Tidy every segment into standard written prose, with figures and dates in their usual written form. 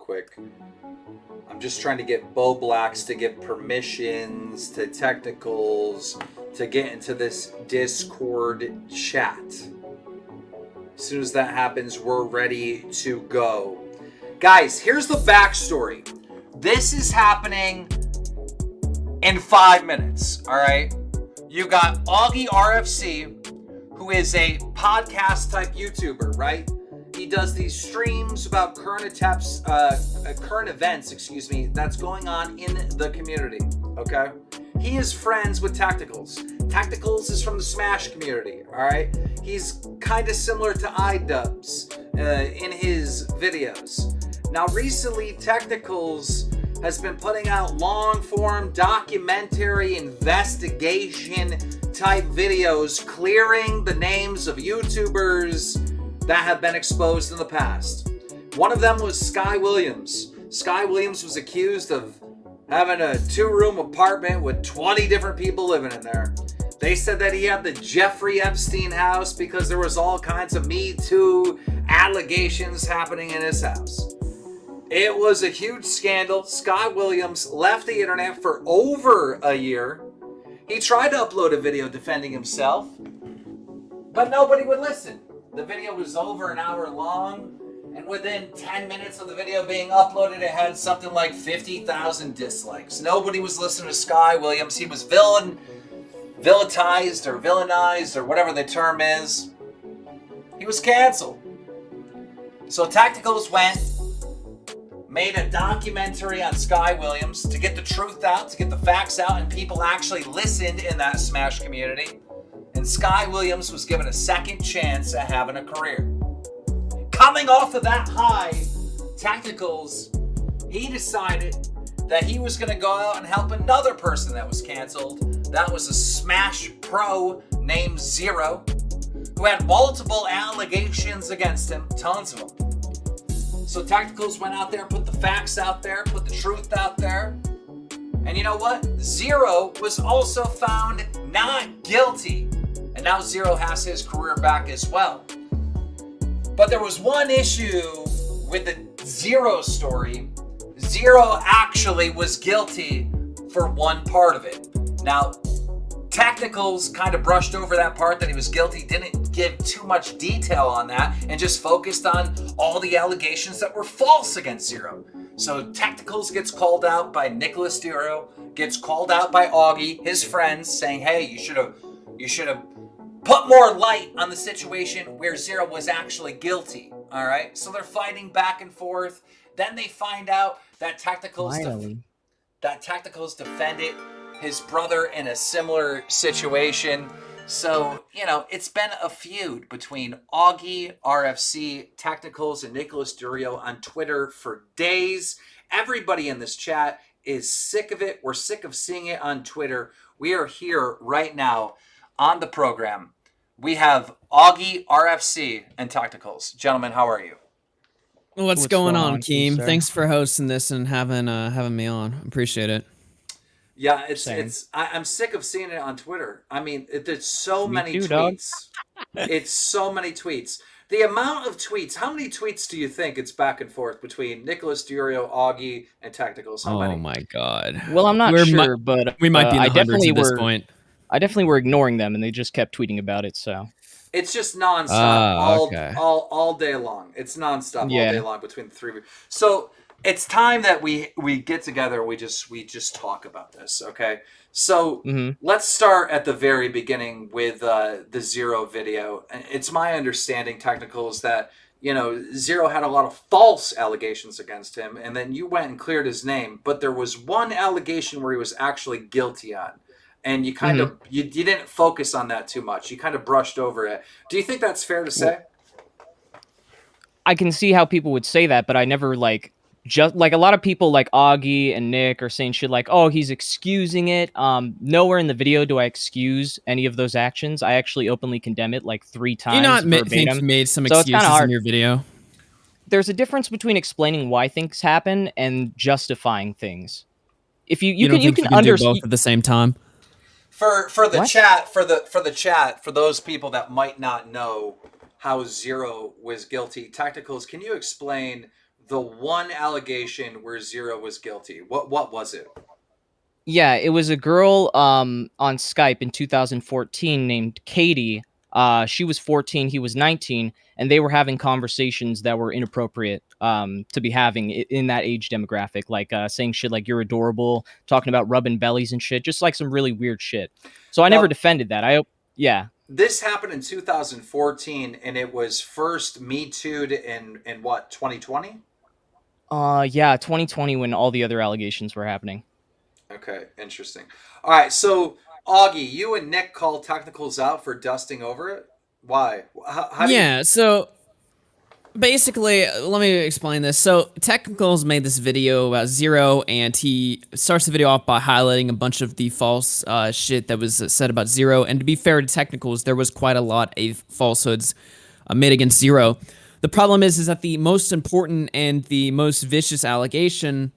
quick. I'm just trying to get Bo Blacks to give permissions to Technicals to get into this Discord chat. As soon as that happens, we're ready to go. Guys, here's the backstory. This is happening in 5 minutes, all right? You got AugieRFC, who is a podcast type YouTuber, right? He does these streams about current events, that's going on in the community, okay? He is friends with Tacticals. Tacticals is from the Smash community, all right? He's kind of similar to iDubbbz in his videos. Now, recently, Tacticals has been putting out long-form documentary investigation type videos clearing the names of YouTubers that have been exposed in the past. One of them was Sky Williams. Sky Williams was accused of having a 2-room apartment with 20 different people living in there. They said that he had the Jeffrey Epstein house because there was all kinds of Me Too allegations happening in his house. It was a huge scandal. Sky Williams left the internet for over a year. He tried to upload a video defending himself, but nobody would listen. The video was over an hour long, and within 10 minutes of the video being uploaded, it had something like 50,000 dislikes. Nobody was listening to Sky Williams. He was villainized or whatever the term is. He was canceled. So Tacticals made a documentary on Sky Williams to get the truth out, to get the facts out, and people actually listened in that Smash community. And Sky Williams was given a second chance at having a career. Coming off of that high, Tacticals, he decided that he was going to go out and help another person that was canceled. That was a Smash pro named Zero, who had multiple allegations against him, tons of them. So Tacticals went out there, put the facts out there, put the truth out there. And you know what? Zero was also found not guilty. And now Zero has his career back as well. But there was one issue with the Zero story. Zero actually was guilty for one part of it. Now, Tacticals kind of brushed over that part that he was guilty, didn't give too much detail on that, and just focused on all the allegations that were false against Zero. So Tacticals gets called out by Nicholas Duro, gets called out by Augie, his friends, saying, hey, you should have put more light on the situation where Zero was actually guilty. All right? So they're fighting back and forth. Then they find out that Tacticals defended his brother in a similar situation. So, you know, it's been a feud between AugieRFC, Tacticals, and Nicholas Durio on Twitter for days. Everybody in this chat is sick of it. We're sick of seeing it on Twitter. We are here right now on the program. We have AugieRFC and Tacticals. Gentlemen, how are you? What's going on, Keem? Thanks for hosting this and having me on. Appreciate it. Yeah, I'm sick of seeing it on Twitter. I mean, there's so many tweets. It's so many tweets. The amount of tweets, how many tweets do you think it's back and forth between Nicholas Durio, Augie, and Tacticals? How many? Oh my God. Well, I'm not sure, but we might be in the hundreds at this point. I definitely were ignoring them, and they just kept tweeting about it, so. It's just nonstop all day long. It's nonstop all day long between the three of you. So it's time that we get together and we just talk about this, okay? So let's start at the very beginning with the Zero video. It's my understanding, Tacticals, that Zero had a lot of false allegations against him, and then you went and cleared his name, but there was one allegation where he was actually guilty on. And you kind of you didn't focus on that too much. You kind of brushed over it. Do you think that's fair to say? I can see how people would say that, but I never just like a lot of people like Augie and Nick are saying shit like, "Oh, he's excusing it." Nowhere in the video do I excuse any of those actions. I actually openly condemn it like 3 times. Do you not think you made some excuses in your video? There's a difference between explaining why things happen and justifying things. If you can do both at the same time. For the chat, for the chat, for those people that might not know how Zero was guilty, Tacticals, can you explain the one allegation where Zero was guilty. What was it? Yeah, it was a girl on Skype in 2014 named Katie. She was 14, he was 19, and they were having conversations that were inappropriate to be having in that age demographic, like saying shit like "you're adorable," talking about rubbing bellies and shit, just like some really weird shit. So I never defended that. Yeah. This happened in 2014, and it was first Me Too'd in what, 2020? Yeah, 2020 when all the other allegations were happening. Okay, interesting. All right, so Augie, you and Nick called technicals out for dusting over it. Why? How do you... So basically, let me explain this. So Technicals made this video about Zero, and he starts the video off by highlighting a bunch of the false shit that was said about Zero. And to be fair to Technicals, there was quite a lot of falsehoods made against Zero. The problem is that the most important and the most vicious allegation,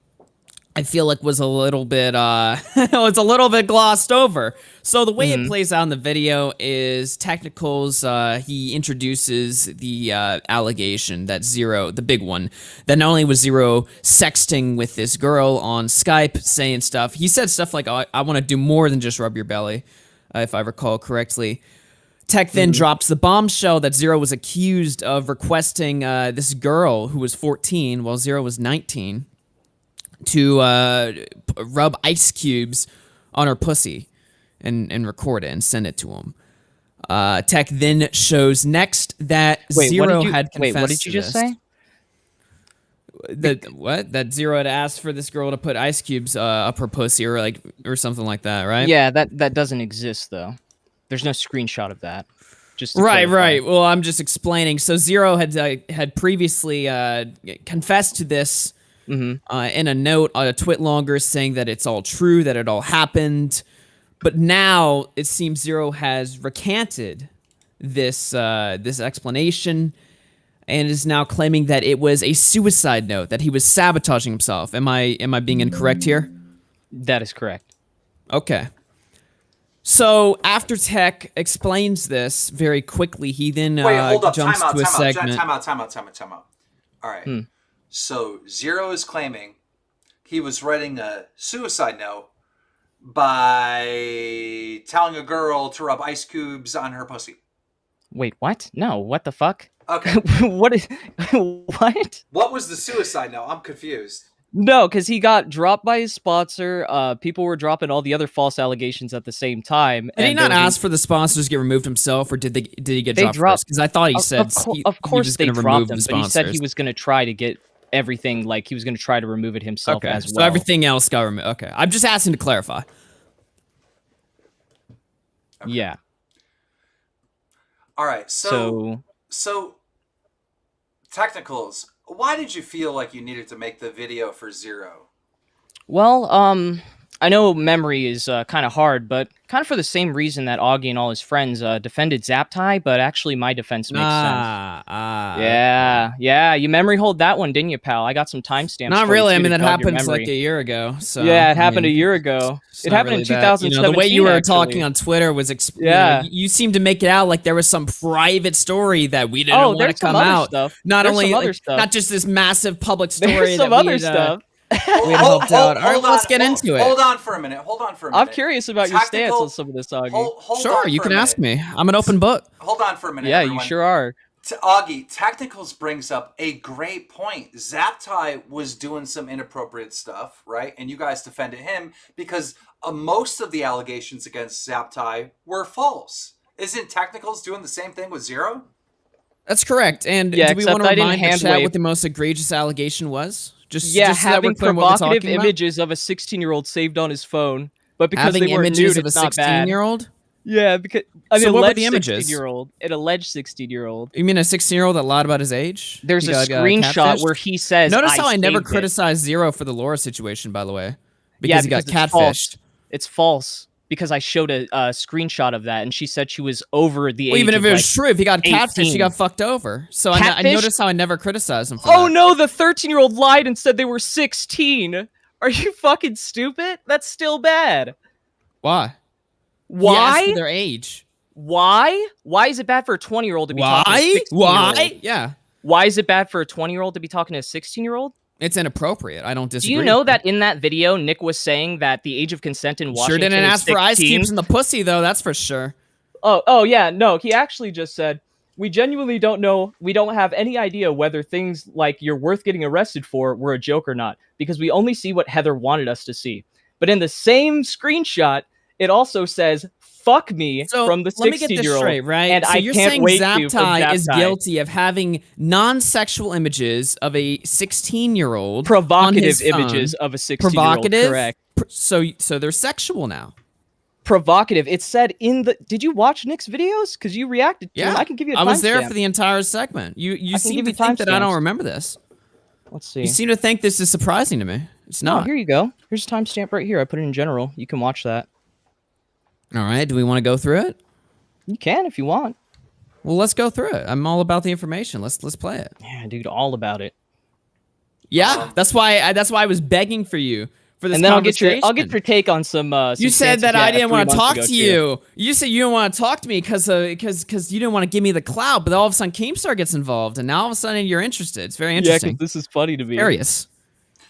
I feel like, was a little bit it's a little bit glossed over. So the way it plays out in the video is Technicals, he introduces the allegation that Zero, the big one, that not only was Zero sexting with this girl on Skype, saying stuff, he said stuff like, oh, I want to do more than just rub your belly, if I recall correctly. Tech then drops the bombshell that Zero was accused of requesting this girl who was 14 while Zero was 19 to rub ice cubes on her pussy and record it and send it to him. Tech then shows next that Zero had confessed. Wait, what did you just say? That Zero had asked for this girl to put ice cubes up her pussy or something like that, right? Yeah, that doesn't exist though. There's no screenshot of that. Just right. Well, I'm just explaining. So Zero had previously confessed to this in a note on a Twitlonger, saying that it's all true, that it all happened. But now it seems Zero has recanted this this explanation and is now claiming that it was a suicide note, that he was sabotaging himself. Am I being incorrect here? That is correct. Okay. So after Tech explains this very quickly, he then jumps to a segment. Time out. All right. So Zero is claiming he was writing a suicide note by telling a girl to rub ice cubes on her pussy. Wait, what? No, what the fuck? Okay. What? What was the suicide note? I'm confused. No, because he got dropped by his sponsor. People were dropping all the other false allegations at the same time. Did he not ask for the sponsors to get removed himself, or did he get dropped first? Because I thought he said of course he was they dropped him, but he said he was going to try to get everything, like he was going to try to remove it himself as well. So everything else got removed. Okay, I'm just asking to clarify. Okay. Yeah. All right. So Technicals, why did you feel like you needed to make the video for Zero? Well, I know memory is kind of hard, but kind of for the same reason that Augie and all his friends defended Zapi, but actually my defense makes sense. Yeah. You memory hold that one, didn't you, pal? I got some timestamps. Not really. I mean, that happened like a year ago. So yeah, it happened a year ago. It happened in 2017. The way you were talking on Twitter was, you seemed to make it out like there was some private story that we didn't want to come out. Not only not just this massive public story. There's some other stuff. We helped out. All right, let's get into it. Hold on for a minute. I'm curious about your stance on some of this, Augie. Sure, you can ask me. I'm an open book. Hold on for a minute. Yeah, everyone. You sure are. Augie, Technicals brings up a great point. Zapi was doing some inappropriate stuff, right? And you guys defended him because most of the allegations against Zapi were false. Isn't Technicals doing the same thing with Zero? That's correct. And do we want to remind the chat what the most egregious allegation was? Just having provocative images of a 16-year-old saved on his phone, but because they weren't nude, it's not bad. 16-year-old? Yeah, because so what were the images? An alleged 16-year-old. You mean a 16-year-old that lied about his age? There's a screenshot where he says, "Notice how I never criticized Zero for the Laura situation, by the way, because he got catfished." It's false because I showed a screenshot of that, and she said she was over the age. Even if of it was true, if he got catfished, he got fucked over. So I noticed how I never criticized him for that. Oh no, the 13-year-old lied and said they were 16. Are you fucking stupid? That's still bad. Why? Why? He asked for their age. Why? Why is it bad for a 20-year-old to be talking to a 16-year-old? Why? Yeah. Why is it bad for a 20-year-old to be talking to a 16-year-old? It's inappropriate. I don't Do disagree. you know that in that video, Nick was saying that the age of consent in Washington Sure didn't is ask for ice 16? cubes in the pussy, though. That's for sure. Oh yeah, no. He actually just said, "We genuinely don't know. We don't have any idea whether things like you're worth getting arrested for were a joke or not, because we only see what Heather wanted us to see." But in the same screenshot, it also says "fuck me" So from the 16-year-old. let me get this straight, right? And so I you're can't saying wait to from Zaptai is Zaptai. guilty of having non-sexual images of a 16-year-old, Provocative images of a 16-year-old. Provocative. Correct. So they're sexual now. Provocative. It said in the. Did you watch Nick's videos? Because you reacted to Yeah, them. I can give you. A I was there timestamp. for the entire segment. You can seem give to you think that I don't timestamps. remember this. Let's see. You seem to think this is surprising to me. It's No, not. here you go. Here's a timestamp right here. I put it in general. You can watch that. All right. Do we want to go through it? You can if you want. Well, let's go through it. I'm all about the information. Let's play it. Yeah, dude, all about it. Yeah, that's why I was begging for you for this. And then I'll get conversation. your take on some. You said that I didn't want to talk to too. you. You said you didn't want to talk to me because you didn't want to give me the clout. But all of a sudden, Keemstar gets involved, and now all of a sudden you're interested. It's very Yeah, interesting. because this is funny to me. Curious.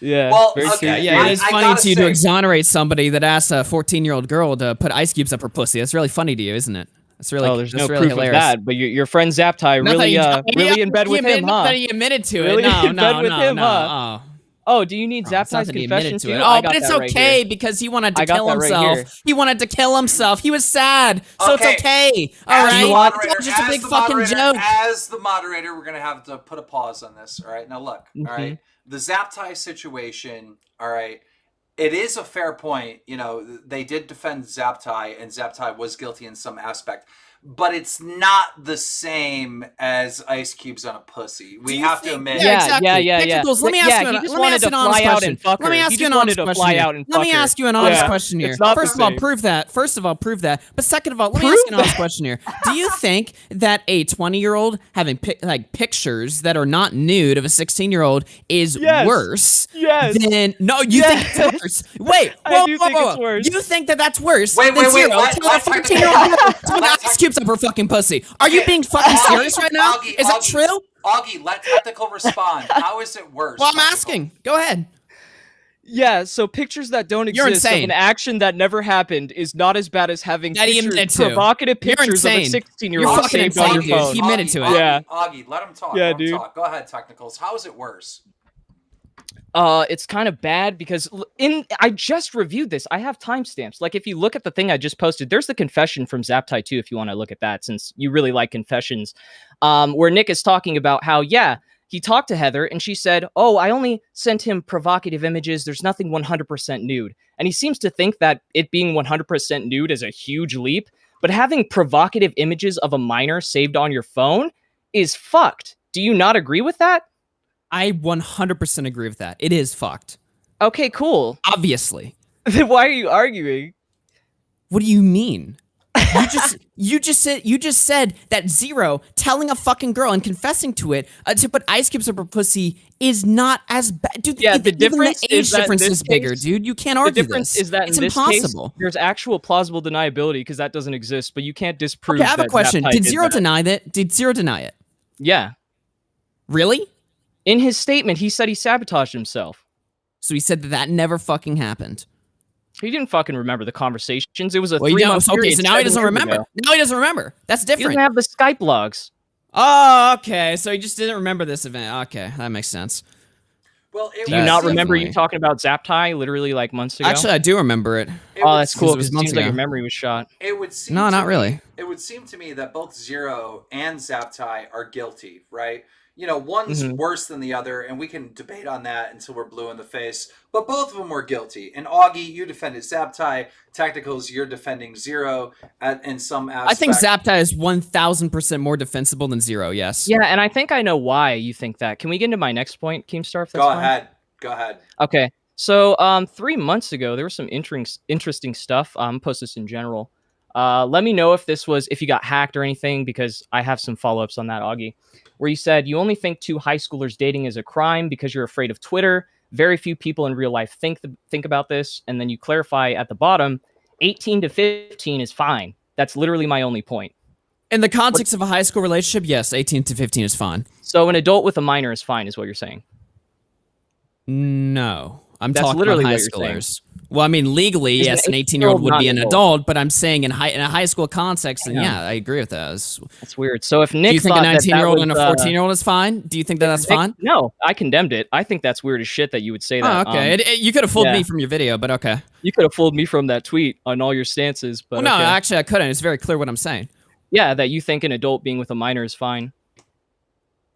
Yeah. Well, very okay, curious. Yeah, it is I funny gotta to you to say- exonerate somebody that asked a 14-year-old girl to put ice cubes up her pussy. That's really funny to you, isn't it? That's really. Oh, there's that's no really proof hilarious. of that. But your friend Zaptai Not that really, he- really in bed with him, huh? That he admitted to Really it. No, in no, bed with no, him, no. huh? Oh. Oh, do you need It's not Zaptai's that he confession admitted to too? it. I Oh, got but it's that right okay here. because he wanted to I got kill that right himself. here. He wanted to kill himself. He was sad, so Okay. it's okay. All As right, the it's moderator- all just a as big the fucking moderator- joke. As the moderator, we're gonna have to put a pause on this. All right, now look. All right, Mm-hmm. the Zaptai situation. All right, it is a fair point. You know, they did defend Zaptai, and Zaptai was guilty in some aspect. But it's not the same as ice cubes on a pussy. We you have to think- admit. Yeah, exactly. yeah. Technicals, let me Yeah, ask he you. just Let me wanted ask you to an honest fly out question. and fuck Let me her. ask He you an just wanted honest to question fly here. out and Let me fuck her. ask you an honest Yeah. question here. It's not the First of all, same. prove that. First of all, prove that. But second of all, let me ask you an honest question here. Do you think that a 20-year-old having pictures that are not nude of a 16-year-old is Yes. worse Yes. than? No, you Yes. think it's worse. Wait, I whoa, do whoa, think whoa. it's worse. You think that that's worse Wait, than wait, wait, zero? let- Tell a let 14-year-old to put let ice cubes up her fucking pussy. Are you Okay. being fucking Augie, serious right now? Augie, Is that Augie, true? Augie, let Technical respond. How is it worse? Well, I'm Technical? asking. Go ahead. Yeah, so pictures that don't You're exist of insane. an action that never happened is not as bad as having That he pictures, admitted to. provocative You're pictures of a insane. 16-year-old You're fucking saved on your insane, dude. phone. He admitted to it. Yeah. Augie, let him talk. Yeah, let him dude. talk. Go ahead, Technicals. How is it worse? It's kind of bad because I just reviewed this. I have timestamps. Like if you look at the thing I just posted, there's the confession from Zaptai too. If you want to look at that, since you really like confessions, where Nick is talking about how he talked to Heather and she said, "Oh, I only sent him provocative images. There's nothing 100% nude." And he seems to think that it being 100% nude is a huge leap, but having provocative images of a minor saved on your phone is fucked. Do you not agree with that? I 100% agree with that. It is fucked. Okay, cool. Obviously. Then why are you arguing? What do you mean? You just said that Zero telling a fucking girl and confessing to it to put ice cubes up her pussy is not as bad. Dude, Yeah, the even difference the age is that in difference this is bigger, case- dude. You can't The argue difference this. is that It's in this impossible. case, there's actual plausible deniability because that doesn't exist, but you can't disprove. Okay, I have a that question. Zaptai Did did Zero that. deny that? Did Zero deny it? Yeah. Really? In his statement, he said he sabotaged himself. So he said that never fucking happened. He didn't fucking remember the conversations. It was a Well, you 3-month know, okay, period. so now he 7 doesn't years remember. ago. Now he doesn't remember. That's He different. doesn't have the Skype logs. Oh, okay. So he just didn't remember this event. Okay, that makes sense. Well, Do you not remember you talking about Zaptai literally like months ago? Actually, I do remember it. Oh, that's cool. it was Because it months seems like ago. your memory was shot. It would seem No, to not me- really. It would seem to me that both Zero and Zaptai are guilty, right? You know, one's Mhm. worse than the other, and we can debate on that until we're blue in the face. But both of them were guilty. And Augie, you defended Zaptai. Tacticals, you're defending Zero in some aspect. I think Zaptai is 1,000% more defensible than Zero, yes. Yeah, and I think I know why you think that. Can we get into my next point, Keemstar? If that's Go fine? ahead. Go ahead. Okay. So 3 months ago, there was some interesting stuff. Post this in general. Let me know if you got hacked or anything, because I have some follow-ups on that, Augie. Where you said you only think 2 high schoolers dating is a crime because you're afraid of Twitter. Very few people in real life think about this. And then you clarify at the bottom, 18 to 15 is fine. That's literally my only point. In the context of a high school relationship, yes, 18 to 15 is fine. So an adult with a minor is fine, is what you're saying. No, I'm That's talking literally about high what you're saying. schoolers. Well, I mean, legally, Is yes, an an 18-year-old would not be an an adult? adult, but I'm saying in a high school context, then Yeah. yeah, I agree with that. That's weird. So if Do Nick you think a thought that 19-year-old was, and a 14-year-old is fine? Do you think that that's Nick- fine? No, I condemned it. I think that's weird as shit that you would say that. Oh, okay. You could have fooled yeah. me from your video, but okay. You could have fooled me from that tweet on all your stances, but Well, no, okay. actually, I couldn't. It's very clear what I'm saying. Yeah, that you think an adult being with a minor is fine.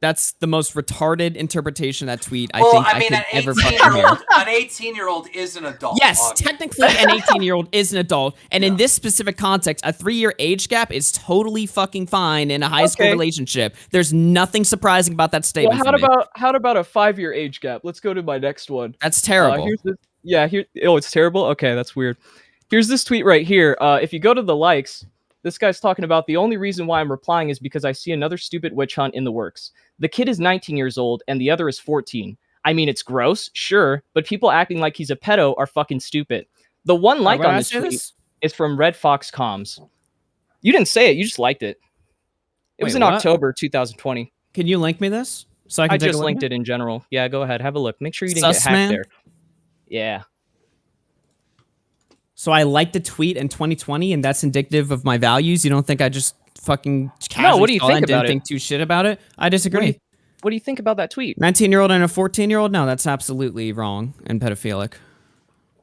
That's the most retarded interpretation of that tweet I Well, think I mean, I could ever fucking hear. an 18-year-old is an adult. Yes, Augie. technically an 18-year-old is an adult, and in this specific context, a 3-year age gap is totally fucking fine in a high school relationship. There's nothing surprising about that statement. Well, how about a 5-year age gap? Let's go to my next one. That's terrible. It's terrible. Okay, that's weird. Here's this tweet right here. If you go to the likes, this guy's talking about the only reason why I'm replying is because I see another stupid witch hunt in the works. The kid is 19 years old and the other is 14. I mean, it's gross, sure, but people acting like he's a pedo are fucking stupid. The one like on this tweet is from Red Fox Comms. You didn't say it, you just liked it. It was in October 2020. Can you link me this? So I just linked it in general. Yeah, go ahead, have a look. Make sure you didn't get hacked there. Yeah. So I liked the tweet in 2020, and that's indicative of my values. You don't think I just fucking casually what do you think about didn't it? think too shit about it? I disagree. What do you think about that tweet? 19-year-old and a 14-year-old? No, that's absolutely wrong and pedophilic.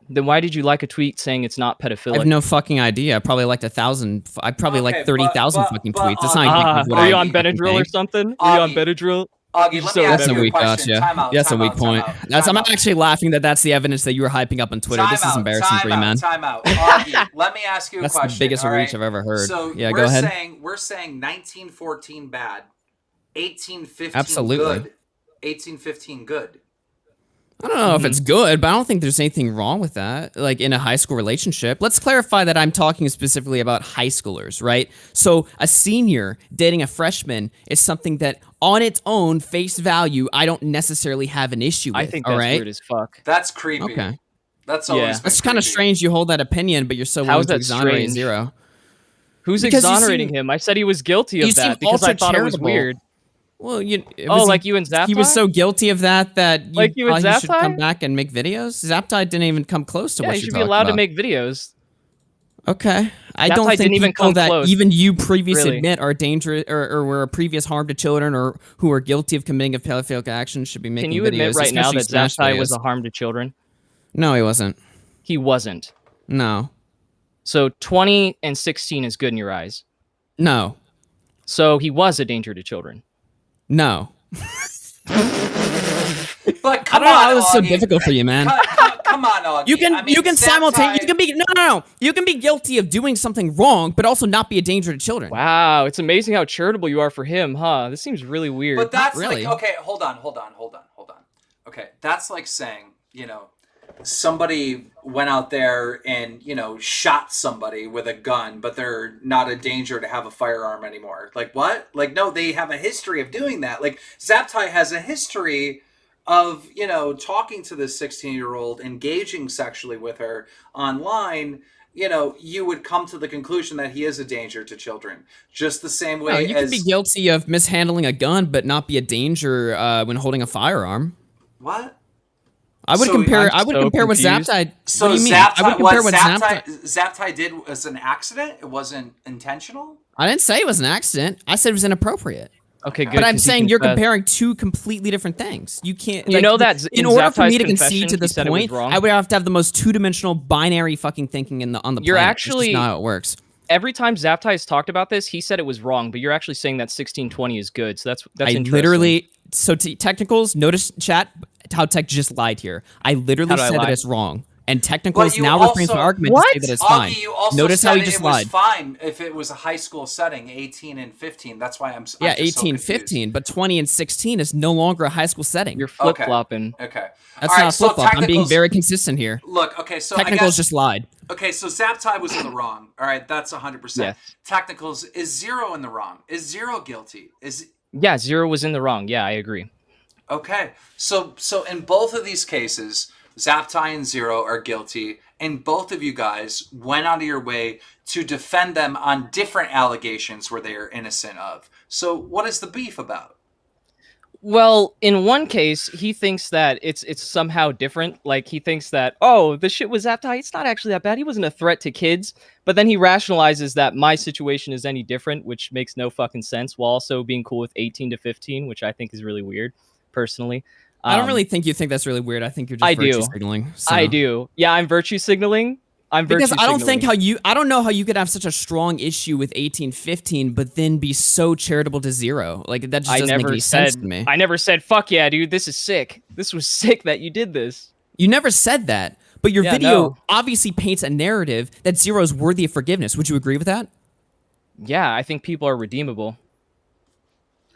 Then why did you like a tweet saying it's not pedophilic? I have no fucking idea. I probably liked 1,000. I probably like 30,000 fucking tweets. That's not indicative of what Were you I on Benadryl or something? Were you on Benadryl? Augie, let me ask you a question. That's a weak point. I'm actually laughing that that's the evidence that you were hyping up on Twitter. This is embarrassing for you, man. Time out. Augie, let me ask you a question. That's the biggest reach I've ever heard. So yeah, go ahead. We're saying 1914 bad, 1815 Absolutely. good, 1815 good. I don't know if it's good, but I don't think there's anything wrong with that, like in a high school relationship. Let's clarify that I'm talking specifically about high schoolers, right? So a senior dating a freshman is something that on its own face value, I don't necessarily have an issue with. I think that's weird as fuck. That's creepy. Okay. That's always been That's kind of strange you hold that opinion, but you're so willing to exonerate Zero. Who's exonerating him? I said he was guilty of that because I thought it was weird. Well, you and Zaptai? He was so guilty of that like you and Zaptai? Should come back and make videos. Zaptai didn't even come close to what you you're should talking be allowed about. to make videos. Okay, I don't think people that even you previously admit are dangerous or were a previous harm to children or who are guilty of committing a pedophilic action should be making videos. Can you admit right now that Zaptai was a harm to children? No, he wasn't. He wasn't. No. So 20 and 16 is good in your eyes? No. So he was a danger to children? No. But I don't know how this is so difficult for you, man. Come on, Augie. You can simultaneously you can be guilty of doing something wrong, but also not be a danger to children. Wow, it's amazing how charitable you are for him, huh? This seems really weird. But that's really. like, okay, hold on. Okay, that's like saying, somebody went out there and, shot somebody with a gun, but they're not a danger to have a firearm anymore. Like, what? Like, no, they have a history of doing that. Like, Zaptai has a history of, talking to this 16-year-old, engaging sexually with her online. You would come to the conclusion that he is a danger to children. Just the same way you could be guilty of mishandling a gun, but not be a danger when holding a firearm. What? I would compare what Zaptai. So what do you mean? Zaptai, I would compare what Zaptai did was an accident. It wasn't intentional. I didn't say it was an accident. I I said inappropriate. Okay, good. But I'm saying you're comparing two completely different things. You can't. That in order for me to concede to this point, I would have to have the most two-dimensional binary fucking thinking on the planet. You're actually That's just not how it works. Every time Zaptai has talked about this, he said it was wrong, but you're actually saying that 1620 is good. So that's interesting. Literally. So technicals, notice chat how tech just lied here. I literally said that it's wrong. And technicals now refrain from argument to say that it's fine. Augie, you also notice said how he just lied. It was fine if it was a high school setting, 18 and 15. That's why I'm 18, 15, but 20 and 16 is no longer a high school setting. You're flip-flopping. Okay. That's not flip-flop. I'm being very consistent here. Look, okay, so technicals just lied. Okay, so Zaptai was in the wrong. All right, that's 100%. Yes. Technicals is Zero in the wrong. Is Zero guilty? Yeah, Zero was in the wrong. Yeah, I agree. Okay, so in both of these cases, Zaptai and Zero are guilty, and both of you guys went out of your way to defend them on different allegations where they are innocent of. So what is the beef about? Well, in one case, he thinks that it's somehow different. Like, he thinks that, oh, the shit was that tight. It's not actually that bad. He wasn't a threat to kids. But then he rationalizes that my situation is any different, which makes no fucking sense, while also being cool with 18 to 15, which I think is really weird, personally. I don't really think you think that's really weird. I think you're just virtue signaling. So. I do. Yeah, I'm virtue signaling. Because I don't think I don't know how you could have such a strong issue with 18-15, but then be so charitable to Zero. Like, that just doesn't make any sense to me. I never said, fuck yeah, dude, this is sick. This was sick that you did this. You never said that, but your video obviously paints a narrative that Zero is worthy of forgiveness. Would you agree with that? Yeah, I think people are redeemable.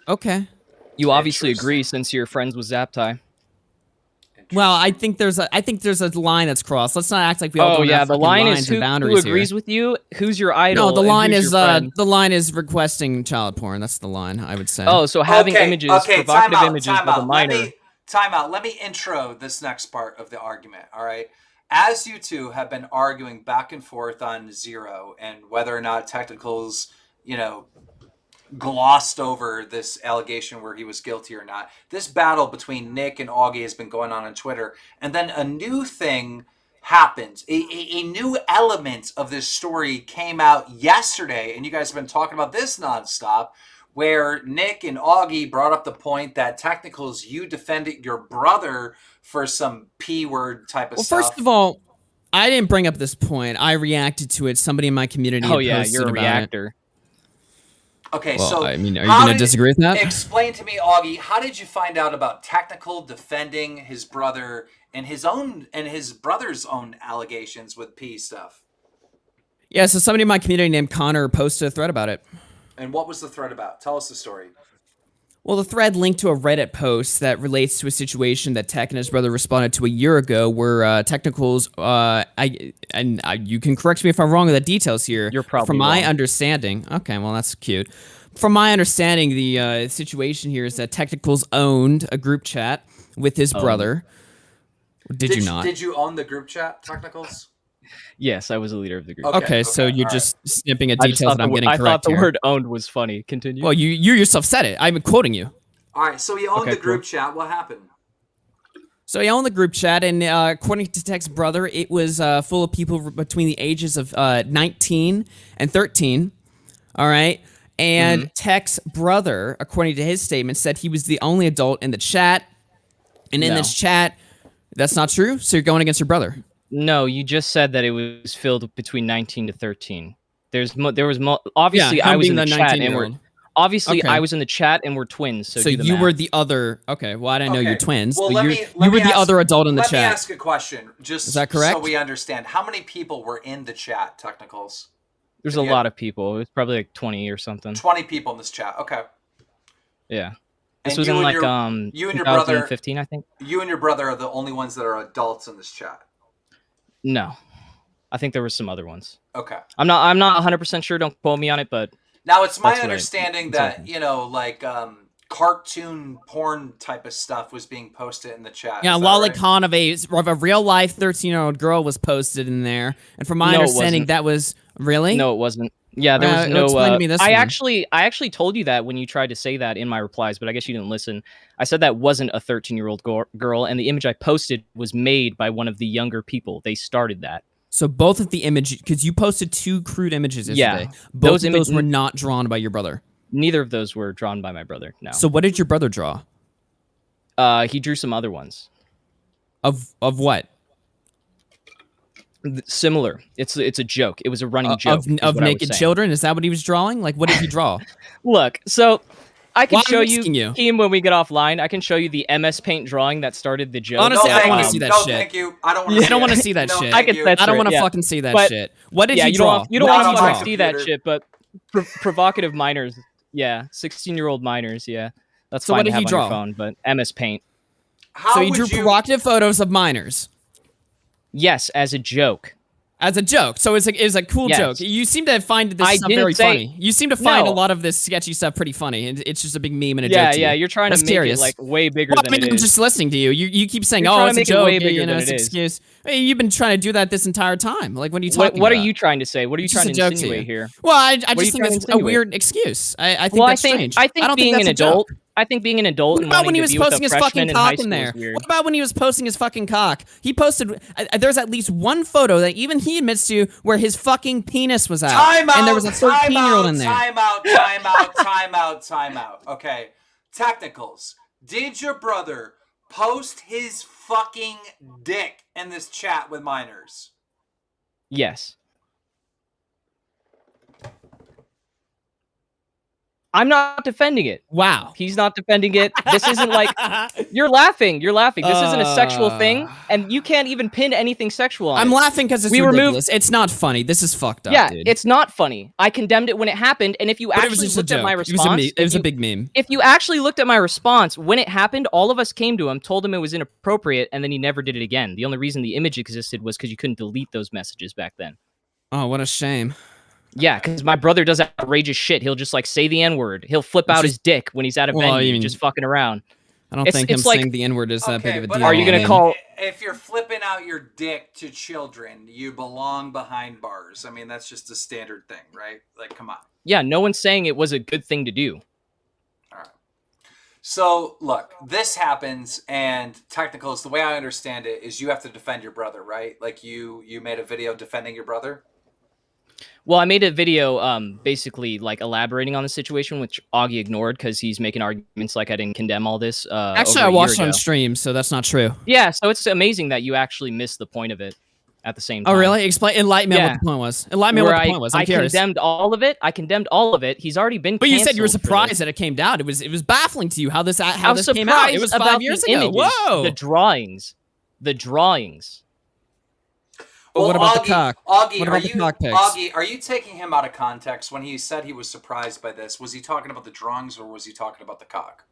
Okay. You obviously agree since you're friends with Zaptai. Well, I think there's a line that's crossed. Let's not act like we all don't have the line lines is and boundaries who agrees here. with you. Who's your idol? No, the line is requesting child porn. That's the line, I would say. Oh, so having images, provocative images with a minor. Time out. Let me intro this next part of the argument. All right. As you two have been arguing back and forth on Zero and whether or not Technicals, glossed over this allegation where he was guilty or not. This battle between Nick and Augie has been going on Twitter. And then a new thing happened. A new element of this story came out yesterday, and you guys have been talking about this nonstop, where Nick and Augie brought up the point that Technicals, you defended your brother for some P-word type of stuff. Well, first of all, I didn't bring up this point. I reacted to it. Somebody in my community posted you're a reactor. Okay, well, so I mean, are you going to disagree with that? Explain to me, Augie, how did you find out about Technical defending his brother and his brother's own allegations with P stuff? Yeah, so somebody in my community named Connor posted a thread about it. And what was the thread about? Tell us the story. Well, the thread linked to a Reddit post that relates to a situation that Tech and his brother responded to a year ago, where Technicals, you can correct me if I'm wrong with the details here. You're probably From my wrong. understanding, okay, well that's cute. From my understanding, the situation here is that Technicals owned a group chat with his brother. Did you not? Did you own the group chat, Technicals? Yes, I was a leader of the group. Okay, so you're just snipping at details that I'm getting correct I thought the here. word owned was funny. Continue. Well, you yourself said it. I'm quoting you. All right, so you owned the group chat. What happened? So he owned the group chat, and according to Tech's brother, it was full of people between the ages of 19 and 13. All right? And Tech's brother, according to his statement, said he was the only adult in the chat. And in this chat, that's not true? So you're going against your brother? No, you just said that it was filled between 19 to 13. Obviously, I was in the chat, and I was in the chat, and we're twins. So you were the other. Okay, well, I didn't know you're twins. Well, but you were the other adult in the chat. Let me ask a question. Is that correct? So we understand. How many people were in the chat, Technicals? There's a lot of people. It was probably like 20 or something. 20 people in this chat. Okay. Yeah. This was in like you and your 2015, I think. You and your brother are the only ones that are adults in this chat. No, I think there were some other ones. Okay. I'm not 100% sure. Don't quote me on it, but now it's my understanding that cartoon porn type of stuff was being posted in the chat. Yeah, lolicon of a real life 13-year-old girl was posted in there, and from my understanding, that was really no, it wasn't. Yeah, there was no. Explain to me this I one. actually told you that when you tried to say that in my replies, but I guess you didn't listen. I said that wasn't a 13-year-old girl, and the image I posted was made by one of the younger people. They started that. So both of the images, because you posted 2 crude images yesterday. Yeah, both of those were not drawn by your brother. Neither of those were drawn by my brother. No. So what did your brother draw? He drew some other ones. Of what? Similar. It's a joke. It was a running joke of naked children. Is that what he was drawing? Like, what did he draw? Look, so I can show you, Keem, when we get offline. I can show you the MS Paint drawing that started the joke. Honestly, I don't want to see that shit. Thank you. I don't want to see that shit. I don't want to fucking see that shit. What did you draw? You don't want to fucking see that shit, but provocative minors. Yeah, 16-year-old minors. Yeah, that's fine. What did to have he draw? On your phone, but MS Paint. So he drew provocative photos of minors. Yes, as a joke. As a joke. So it's a cool Yes. joke. You seem to find this I stuff didn't very say- funny. You seem to find a No. lot of this sketchy stuff pretty funny. And it's just a big meme and a Yeah, joke to yeah. you. You're trying That's to make serious. it like way bigger Well, than I mean, it I'm is. just listening to you. You keep saying, You're "Oh, trying it's to a make it joke." way bigger You know, than it's it an is. excuse. Hey, you've been trying to do that this entire time. Like, what are you talking about? What are you trying to say? What are you It's just trying a to joke to insinuate you. here? Well, I are you just think trying to that's a insinuate? weird excuse. I think Well, that's strange. I think don't being think an that's a joke. adult. I think being an adult What and about wanting when he to was be with posting a his freshman fucking in high cock in school there? is weird. What about when he was posting his fucking cock? He posted. There's at least one photo that even he admits to where his fucking penis was out, Time out. and there was a 13-year-old in there. Time out. Okay, technicals. Did your brother post his fucking dick in this chat with minors? Yes. I'm not defending it. Wow. He's not defending it. This isn't like you're laughing. You're laughing. This isn't a sexual thing, and you can't even pin anything sexual on I'm it. laughing because it's We removed- ridiculous. It's not funny. This is fucked up, Yeah, dude. it's not funny. I condemned it when it happened, and if you But it was actually just a looked at my joke. response, It was a big meme. if you actually looked at my response when it happened, all of us came to him, told him it was inappropriate, and then he never did it again. The only reason the image existed was because you couldn't delete those messages back then. Oh, what a shame. Yeah, because my brother does outrageous shit. He'll just like say the N-word. He'll flip out his dick when he's at a Well, venue, you mean- just fucking around. I don't It's- think him it's like- saying the N-word is that big of a but deal. Are you gonna man. call- If you're flipping out your dick to children, you belong behind bars. I mean, that's just a standard thing, right? Like, come on. Yeah, no one's saying it was a good thing to do. All right. So, look, this happens, and technicals, the way I understand it, is you have to defend your brother, right? Like, you made a video defending your brother? Well, I made a video basically like elaborating on the situation, which Augie ignored because he's making arguments like I didn't condemn all this. Actually, over I a year watched ago. on stream, so that's not true. Yeah, so it's amazing that you actually missed the point of it at the same Oh, time. really? Enlighten me on Yeah. what the point was. Enlighten me on Where what the point was. I'm I curious. condemned all of it. I condemned all of it. He's already been But you said you were canceled for surprised this. that it came down. It was baffling to you how this I was came out. It surprised was about 5 years the ago. images, Whoa. The drawings. Well, what about the cock? Augie, What are about the you, cock pics? Augie, are you taking him out of context when he said he was surprised by this? Was he talking about the drawings or was he talking about the cock?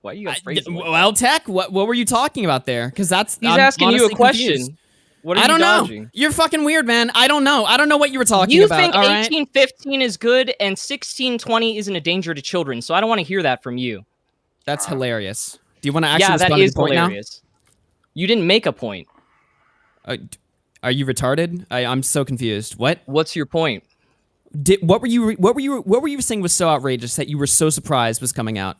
Why are you guys phrasing like that? Well, Tech, what were you talking about there? Because that's He's I'm asking you a honestly question. confused. What are I you don't dodging? know. You're fucking weird, man. I don't know. I don't know what you were talking You about. think all right? 1815 is good and 1620 isn't a danger to children, so I don't want to hear that from you. That's hilarious. Do you want to actually Yeah, respond that to is the point hilarious. You didn't make a point. now? Are you retarded? I'm so confused. What? What's your point? What were you saying was so outrageous that you were so surprised was coming out?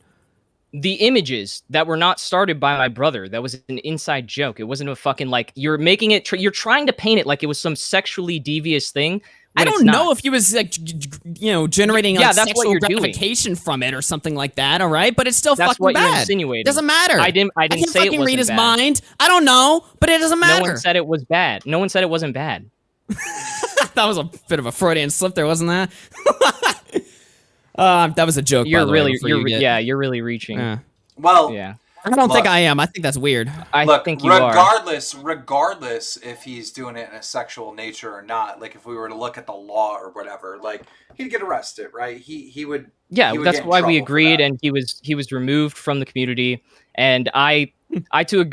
The images that were not started by my brother. That was an inside joke. It wasn't a fucking like you're making it. You're trying to paint it like it was some sexually devious thing. I when it's don't not. know if he was like, generating Yeah, like, that's what sexual you're doing. gratification from it or something like that. All right, but it's still That's fucking what you're bad. insinuating. Doesn't matter. I didn't I can say it fucking read wasn't his bad. mind. I don't know, but it doesn't matter. No one said it was bad. No one said it wasn't bad. That was a bit of a Freudian slip there, wasn't that? That was a joke. You're by the way, really, before you get- you're really reaching. Yeah. Well, Yeah. I don't think Look. I am. I think that's weird. I look, think you are. regardless if he's doing it in a sexual nature or not, like if we were to look at the law or whatever, like he'd get arrested, right? He would. Yeah, he would that's get in why we trouble for agreed, that. and he was removed from the community, and I to a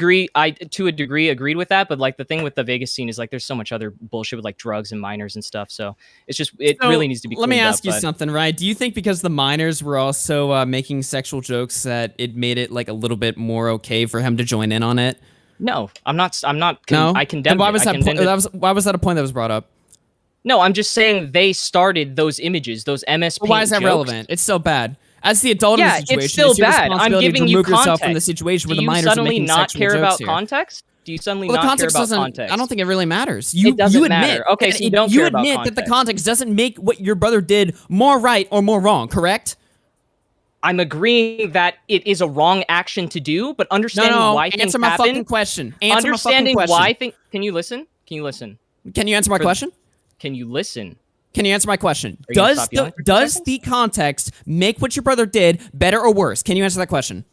degree agreed with that, but like the thing with the Vegas scene is like there's so much other bullshit with like drugs and minors and stuff, so it So, really needs to be. Let me cleaned ask up, you but- something, right? Do you think because the minors were also making sexual jokes that it made it like a little bit more okay for him to join in on it? No, I'm not. No, I condemned. Then why it. was I that? condemned it. Why was that a point that was brought up? No, I'm just saying they started those images, those MS. Well, why Paint is that jokes. relevant? It's so bad. As the adult in Yeah, the it's situation, still it's your bad. I'm responsibility giving to you remove yourself from the context. situation where Do the you minors are suddenly making not sexual care jokes about here. context? Do you suddenly Well, the not care context about doesn't. context? I don't think it really matters. You doesn't admit matter. Okay, that so you don't care about admit that the context. context doesn't make what your brother did more right or more wrong. Correct? I'm agreeing that it is a wrong action to do, but understanding No. why things Answer my happen. fucking question. Answer my fucking Understanding question. why things. Can you listen? Can you listen? Can you answer my question? Can you listen? Can you answer my question? Are you gonna stop yelling for 2 Does seconds? the context make what your brother did better or worse? Can you answer that question?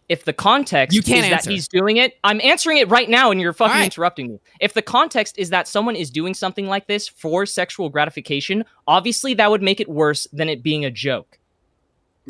If the context You can't is answer. that he's doing it, I'm answering it right now, and you're fucking All right. interrupting me. If the context is that someone is doing something like this for sexual gratification, obviously that would make it worse than it being a joke.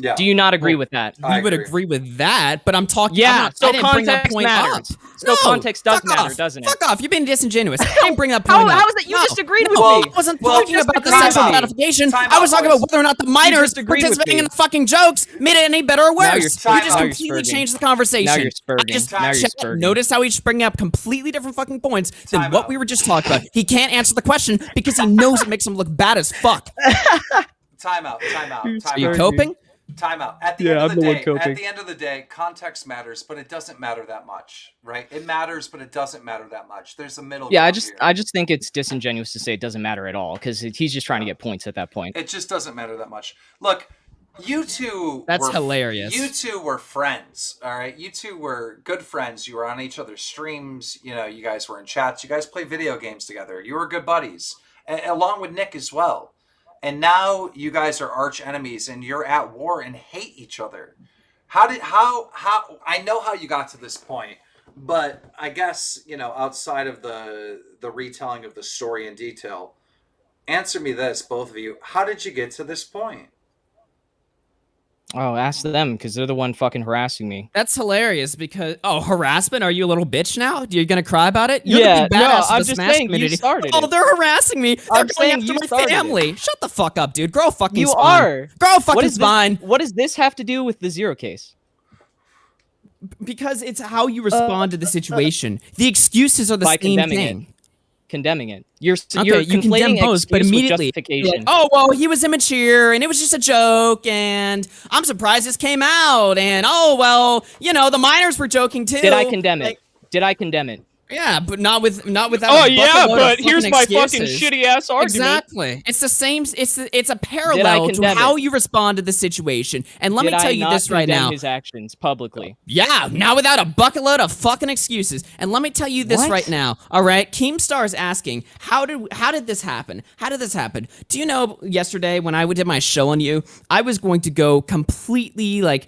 Yeah. Do you not agree with that? I We would agree. agree with that, but I'm talking. Yeah, I'm not, so I didn't bring that context point matters. up. So context does fuck matter, off. doesn't it? Fuck off. You're being disingenuous. I didn't bring that How point up. is that? You No. just agreed with Well, me. I wasn't Well, talking just about the time sexual out. gratification. Time I was out, talking about boys. whether or not the minors just agreed with participating me. in the fucking jokes made it any better or Now worse. you're Time You just out. completely spurging. changed the conversation. Now you're spurging. I just Now you're chat, spurging. notice how he's bringing up completely different fucking points than Time what out. we were just talking about. He can't answer the question because he knows it makes him look bad as fuck. Time out. Are you coping? Time out. At the Yeah, end I'm of the the one day, coping. at the end of the day, context matters, but it doesn't matter that much, right? It matters, but it doesn't matter that much. There's a middle Yeah, ground here. I just think it's disingenuous to say it doesn't matter at all because he's just trying to get points at that point. It just doesn't matter that much. Look, you two That's were, hilarious. You two were friends, all right? You two were good friends. You were on each other's streams. You know, you guys were in chats. You guys play video games together. You were good buddies, along with Nick as well. And now you guys are arch enemies and you're at war and hate each other. How I know how you got to this point, but I guess, you know, outside of the retelling of the story in detail, answer me this, both of you. How did you get to this point? Oh, ask them because they're the one fucking harassing me. That's hilarious because harassment? Are you a little bitch now? You're gonna cry about it? You're Yeah, the big badass no, of I'm the just Smash saying you community. started Oh, it. they're harassing me. They're I'm going saying after you my started it. family. Shut the fuck up, dude. Grow a fucking You spine. are. Grow a fucking What is spine. What does this have to do with the zero case? Because it's how you respond to the situation. The excuses are the By same condemning thing. Condemning it. You're Okay, you're you condemn conflating both, but excuse with immediately, you're justification. like, oh, well, he was immature, and it was just a joke, and I'm surprised this came out, and oh, well, you know, the minors were joking too. Did I condemn Like, it? Did I condemn it? Yeah, but not without. Oh a bucket load of fucking excuses. shitty ass argument. Exactly. It's the same. It's a parallel to condemn how it? you respond to the situation. And let Did me tell I you not this right condemn now. his actions publicly. Yeah, now without a bucket load of fucking excuses. And let me tell you this What? right now. All right, Keemstar is asking, how did this happen? How did this happen? Do you know yesterday when I did my show on you, I was going to go completely like.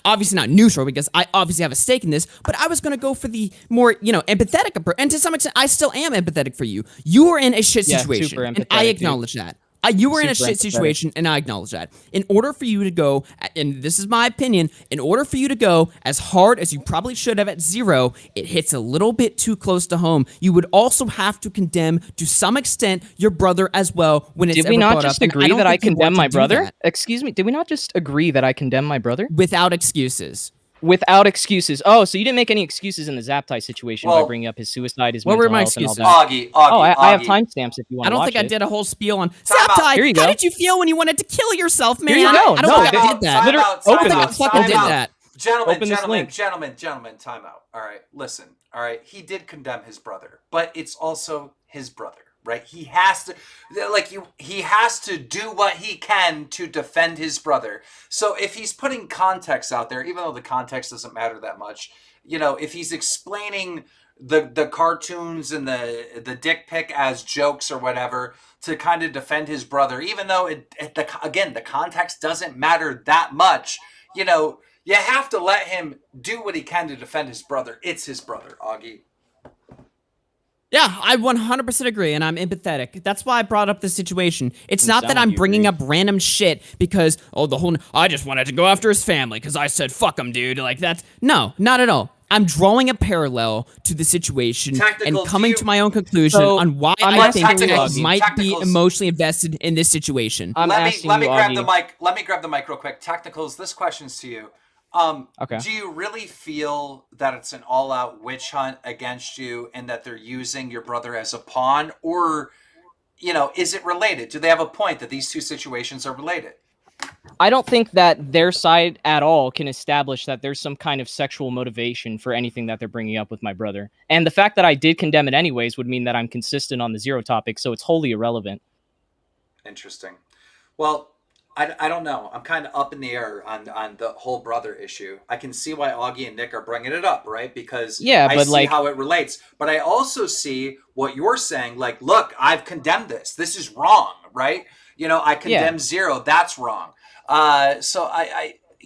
Obviously not neutral because I obviously have a stake in this, but I was going to go for the more, empathetic, and to some extent, I still am empathetic for you. You were in a shit Yeah, situation, super and I empathetic, acknowledge that. You were in a Super shit empathetic. situation, and I acknowledge that. In order for you to go, and this is my opinion, in order for you to go as hard as you probably should have at zero, it hits a little bit too close to home. You would also have to condemn, to some extent, your brother as well when it's Did we ever not brought just up. And agree don't that I think you want condemn to my do brother? that Excuse me. Did we not just agree that I condemn my brother? without excuses? Without excuses. Oh, so you didn't make any excuses in the Zaptai situation by Well, bringing up his suicide, his what mental were my health, and all excuses? that. Augie, Oh, I have Augie. timestamps if you want I to don't watch think I it. did a whole spiel on Time out. Zaptai. Here you How go. did you feel when you wanted to kill yourself, man? Here you go. I don't No, think I did that. Literally, open I this. fucking Open did this. that. Open this link. Gentlemen, time out. All right, listen. All right, he did condemn his brother, but it's also his brother, right? He has to, he has to do what he can to defend his brother. So if he's putting context out there, even though the context doesn't matter that much, if he's explaining the cartoons and the dick pic as jokes or whatever to kind of defend his brother, even though the context doesn't matter that much, you have to let him do what he can to defend his brother. It's his brother, Augie. Yeah, I 100% agree, and I'm empathetic. That's why I brought up the situation. It's not that sound I'm you bringing agree. up random shit because, I just wanted to go after his family because I said, fuck him, dude. Like, that's, no, not at all. I'm drawing a parallel to the situation Tactical, and coming do you- to my own conclusion So, on why I'm I asking think you, Nick Augie. might be Tacticals. emotionally invested in this situation. I'm let asking me you, grab Augie. the mic. Let me grab the mic real quick. Tacticals, this question's to you. Okay. Do you really feel that it's an all-out witch hunt against you and that they're using your brother as a pawn? Or, is it related? Do they have a point that these two situations are related? I don't think that their side at all can establish that there's some kind of sexual motivation for anything that they're bringing up with my brother. And the fact that I did condemn it anyways would mean that I'm consistent on the zero topic, so it's wholly irrelevant. Interesting. Well, I don't know. I'm kind of up in the air on the whole brother issue. I can see why Augie and Nick are bringing it up, right? Because Yeah, I but, see like- how it relates. But I also see what you're saying. Like, look, I've condemned this. This is wrong, right? I condemn zero. That's wrong. So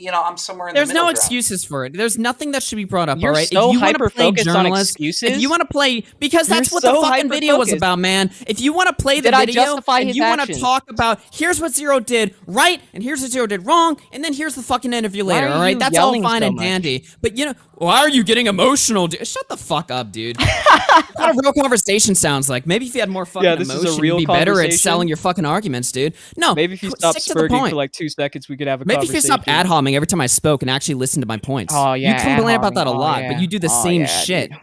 I'm somewhere in There's the middle no ground. excuses for it. There's nothing that should be brought up. You're all right, so if you want to play hyper-focused on journalist, excuses. if you want to play, because You're that's what so the fucking video was hyper-focused. about, man. If you want to play the Did I video justify and his you want to actions? talk about here's what Zero did right and here's what Zero did wrong, and then here's the fucking interview Why later. are All right, you that's all yelling fine so and much? dandy. But why are you getting emotional? Shut the fuck up, dude. That's what a real conversation sounds like. Maybe if you had more fucking this is a emotion, real you'd be better at conversation. selling your fucking arguments, dude. No, Maybe if you stop stick to the spurting point. for like 2 seconds, we could have a Maybe if conversation. you stop ad homing every time I spoke and actually listen to my points. Oh, yeah, You complain about ad-homing. that a Oh, lot, yeah. but you do the Oh, same yeah, shit. dude.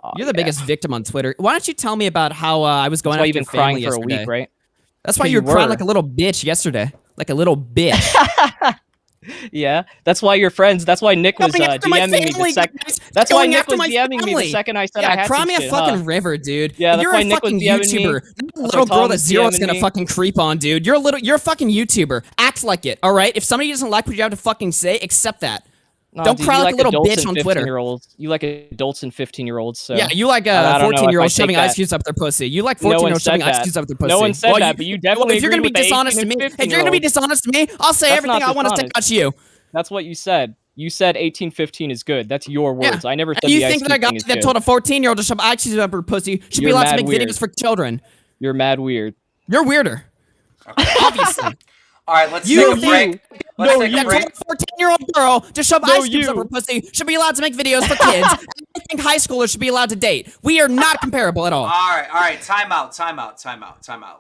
Oh, You're the yeah. biggest victim on Twitter. Why don't you tell me about how I was going That's why after you've your been crying family for a yesterday? week, right? That's why 'Cause you were you crying were. like a little bitch yesterday. Like a little bitch. Yeah, that's why you're friends. That's why Nick was Going after my DMing me the family, second. guys. That's why Going Nick after was my DMing me the family. second I said I Yeah, had cry some me a shit, fucking huh? river, dude. Yeah, that's You're why a Nick was fucking DMing me. YouTuber. That's The why little girl Tom that was Zero's DMing gonna me. fucking creep on, dude. You're a fucking YouTuber. Act like it, all right? If somebody doesn't like what you have to fucking say, accept that. No, Don't dude, cry you like a little adults bitch and on Twitter. 15-year-olds. You like adults and 15-year-olds. So Yeah, you like I don't know if I 14-year-olds take shoving that. ice cubes up their pussy. You like No one 14-year-olds said shoving ice that. cubes up their pussy. No one said Well, that, but you definitely if you're gonna agree be with the dishonest to 18 me, and if you're gonna be 15-year-olds. dishonest to me, I'll say That's everything not I want to say dishonest. about you. That's what you said. You said 18-15 is good. That's your words. Yeah. I never And said you the ice think that a cube guy thing is that good. told a 14-year-old to shove ice cubes up her pussy should be You're allowed to mad make weird. videos for children? You're mad weird. You're weirder. Obviously. All right, let's You take a break. Let's take a that break. told a 14-year-old girl to shove No, ice cubes up you. her pussy should be allowed to make videos for kids. And I think high schoolers should be allowed to date. We are not comparable at all. All right. Time out.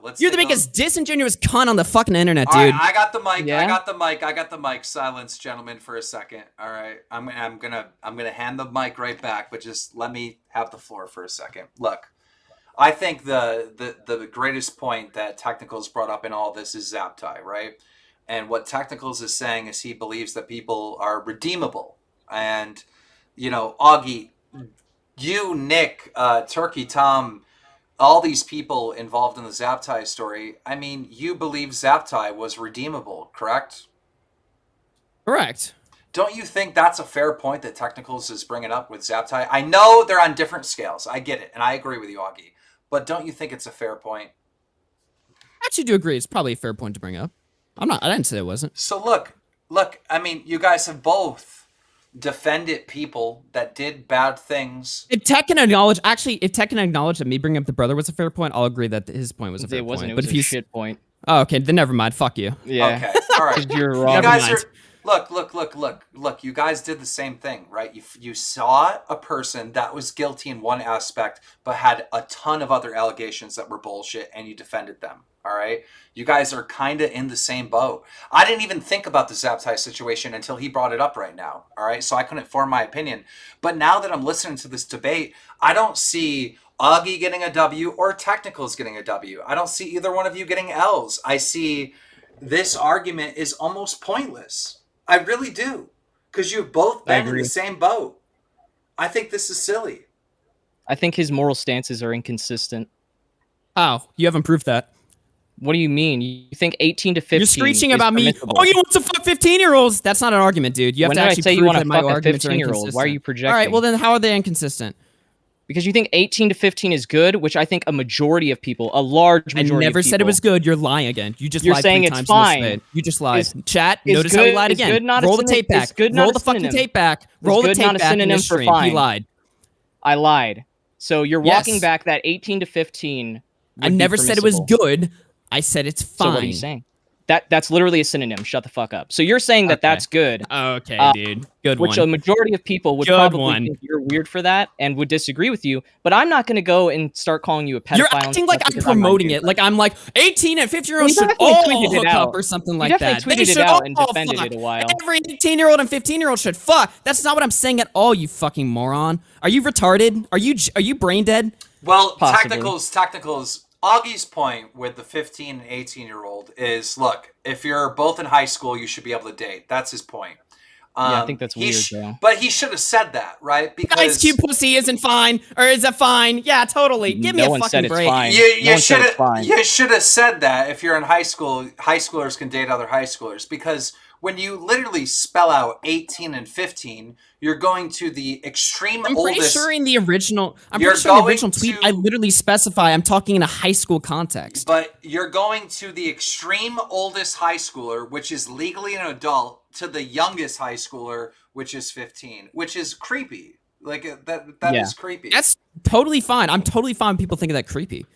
Let's. You're the take a- biggest disingenuous cunt on the fucking internet, All right, dude. I got the mic. Yeah? I got the mic. Silence, gentlemen, for a second. All right, I'm gonna hand the mic right back, but just let me have the floor for a second. Look, I think the greatest point that Technicals brought up in all this is Zapi, right? And what Technicals is saying is he believes that people are redeemable, and Augie, you, Nick, Turkey, Tom, all these people involved in the Zapi story, I mean, you believe Zapi was redeemable, correct? Correct. Don't you think that's a fair point that Technicals is bringing up with Zapi? I know they're on different scales. I get it, and I agree with you, Augie. But don't you think it's a fair point? I actually do agree. It's probably a fair point to bring up. I didn't say it wasn't. So look, I mean, you guys have both defended people that did bad things. If Tech can acknowledge that me bringing up the brother was a fair point, I'll agree that his point was a fair It wasn't. point. It But was if a you shit point. Oh, okay, then never mind. Fuck you. Yeah. Okay, all right. You're You wrong. guys mind. are look. You guys did the same thing, right? You saw a person that was guilty in one aspect, but had a ton of other allegations that were bullshit, and you defended them. All right, you guys are kind of in the same boat. I didn't even think about the Zapi situation until he brought it up right now. All right, so I couldn't form my opinion. But now that I'm listening to this debate, I don't see Augie getting a W or Technicals getting a W. I don't see either one of you getting L's. I see this argument is almost pointless. I really do. Because you've both been in the same boat. I think this is silly. I think his moral stances are inconsistent. How? You haven't proved that. What do you mean? You think 18 to 15? You're screeching is about me. permissible. Oh, you want to fuck 15-year-olds? That's not an argument, dude. You have When to did I actually say you prove wanna that my fuck a arguments are 15-year-old? inconsistent. Why are you projecting? All right, well then how are they inconsistent? Because you think 18 to 15 is good, which I think a majority of people, a large I majority never of people, said it was good. You're lying again. You just You're lied saying 3 it's times fine. in this debate. You just lied. Chat, is notice how he good- lied is again. good not a Roll the synonym- tape back. is good not Roll a the fucking synonym? tape back. Is Roll the good tape not a back in synonym this for stream. He fine? lied. I lied. So you're walking Yes. back that 18 to 15. I would be never said it was permissible. good. I said it's fine. So what are you saying? That's literally a synonym. Shut the fuck up. So you're saying that Okay. that's good, Okay, dude. Good which one. a majority of people would Good probably one. think you're weird for that and would disagree with you. But I'm not going to go and start calling you a pedophile. You're and acting stuff like I'm because not promoting doing it. Like I'm like 18 and 15-year-olds Well, you should definitely all tweeted it hook out. up or something You like definitely that. tweeted They it should out and all defended fuck. it a while. Every 18-year-old and 15-year-old should fuck. That's not what I'm saying at all, you fucking moron. Are you retarded? Are you brain dead? Well, Possibly. Technicals. Augie's point with the 15 and 18-year-old is, look, if you're both in high school, you should be able to date. That's his point. Yeah, I think that's weird, though. But he should have said that, right? Because Ice Cube pussy isn't fine, or is it fine? Yeah, totally. Give me No a one fucking said it's break. fine. You No one said should it's fine. you should have said that if you're in high school, high schoolers can date other high schoolers, because when you literally spell out 18 and 15, you're going to the extreme I'm pretty oldest. sure in the original. I'm You're pretty sure in the going original tweet, to- I literally specify I'm talking in a high school context. But you're going to the extreme oldest high schooler, which is legally an adult, to the youngest high schooler, which is 15, which is creepy. Like that is creepy. That's totally fine. I'm totally fine. People think of that creepy.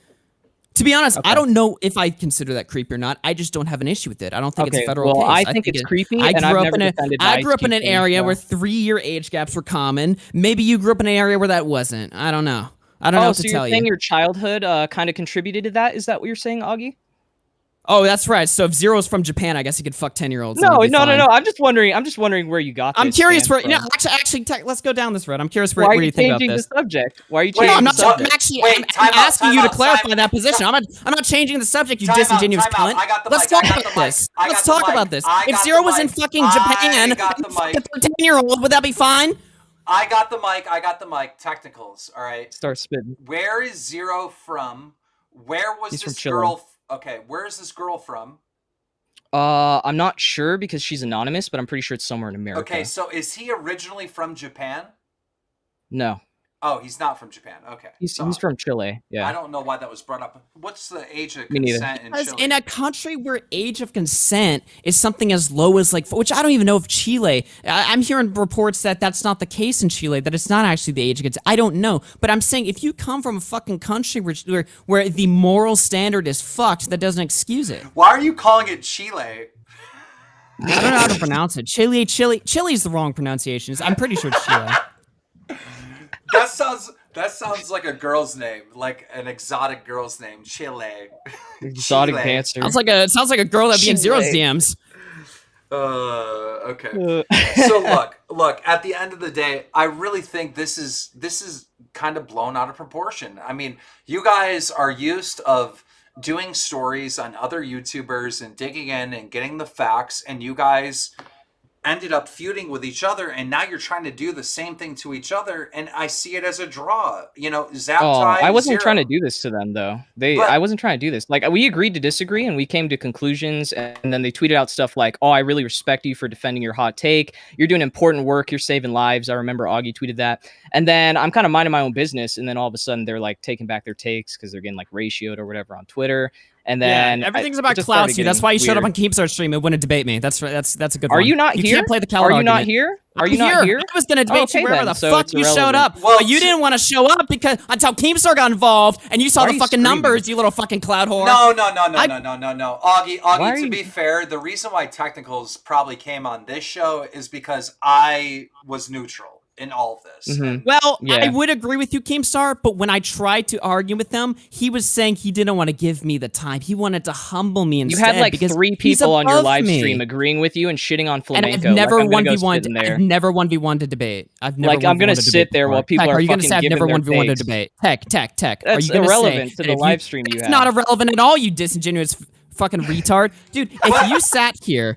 To be honest, I don't know if I consider that creepy or not. I just don't have an issue with it. I don't think it's a federal case. I think it's creepy. I grew up in an area where 3-year age gaps were common. Maybe you grew up in an area where that wasn't. I don't know. I don't know what to tell you. So you're saying your childhood kind of contributed to that? Is that what you're saying, Augie? Oh, that's right. So if Zero's from Japan, I guess he could fuck 10-year-olds. No. I'm just wondering where you got this. I'm curious where. No, actually, let's go down this road. I'm curious where you think about this. Why are you changing the subject? Why are you changing the subject? I'm asking you to clarify that position. I'm not changing the subject. You disingenuous cunt. Let's talk about this. Let's talk about this. If Zero was in fucking Japan, a 10-year-old, would that be fine? I got the mic. Technicals. All right. Start spitting. Where is Zero from? Where was this girl? Okay, where is this girl from? I'm not sure because she's anonymous, but I'm pretty sure it's somewhere in America. Okay, so is he originally from Japan? No. Oh, he's not from Japan. Okay. He's from Chile. Yeah. I don't know why that was brought up. What's the age of consent in Chile? In a country where age of consent is something as low as which I don't even know if Chile. I'm hearing reports that that's not the case in Chile, that it's not actually the age of consent. I don't know. But I'm saying if you come from a fucking country where the moral standard is fucked, that doesn't excuse it. Why are you calling it Chile? I don't know how to pronounce it. Chile is the wrong pronunciation. I'm pretty sure it's Chile. That sounds like a girl's name, like an exotic girl's name, Chile. Exotic dancer. Sounds like a girl that'd be in Zero's DMs. Okay. So look. At the end of the day, I really think this is kind of blown out of proportion. I mean, you guys are used of doing stories on other YouTubers and digging in and getting the facts, and you guys ended up feuding with each other, and now you're trying to do the same thing to each other, and I see it as a draw. You know, Zapi. I wasn't trying to do this to them though. I wasn't trying to do this. Like, we agreed to disagree and we came to conclusions, and then they tweeted out stuff like, "Oh, I really respect you for defending your hot take. You're doing important work. You're saving lives." I remember Augie tweeted that. And then I'm kind of minding my own business, and then all of a sudden they're like taking back their takes because they're getting like ratioed or whatever on Twitter. And then everything's about clout, too. That's why you showed up on Keepstar stream and wouldn't debate me. That's a good one. Are you not here? You can't play the clout argument. Not here? Are you not here? I was going to debate you wherever the fuck you showed up. Well, but you didn't want to show up because until Keepstar got involved and you saw the fucking numbers, you little fucking clout whore. No. Augie, to be fair, the reason why Technicals probably came on this show is because I was neutral in all of this. Mm-hmm. Well, I would agree with you, Keemstar, but when I tried to argue with him, he was saying he didn't want to give me the time. He wanted to humble me instead. You had like 3 people on your live stream agreeing with you and shitting on Flamenco. And I've never 1v1'd. I've never 1v1 to debate. I've never. Like, I'm gonna sit there while people are fucking giving their takes. Are you gonna say I've never 1v1 to debate? Tech. That's irrelevant to the live stream you have. It's not irrelevant at all, you disingenuous fucking retard. Dude, if you sat here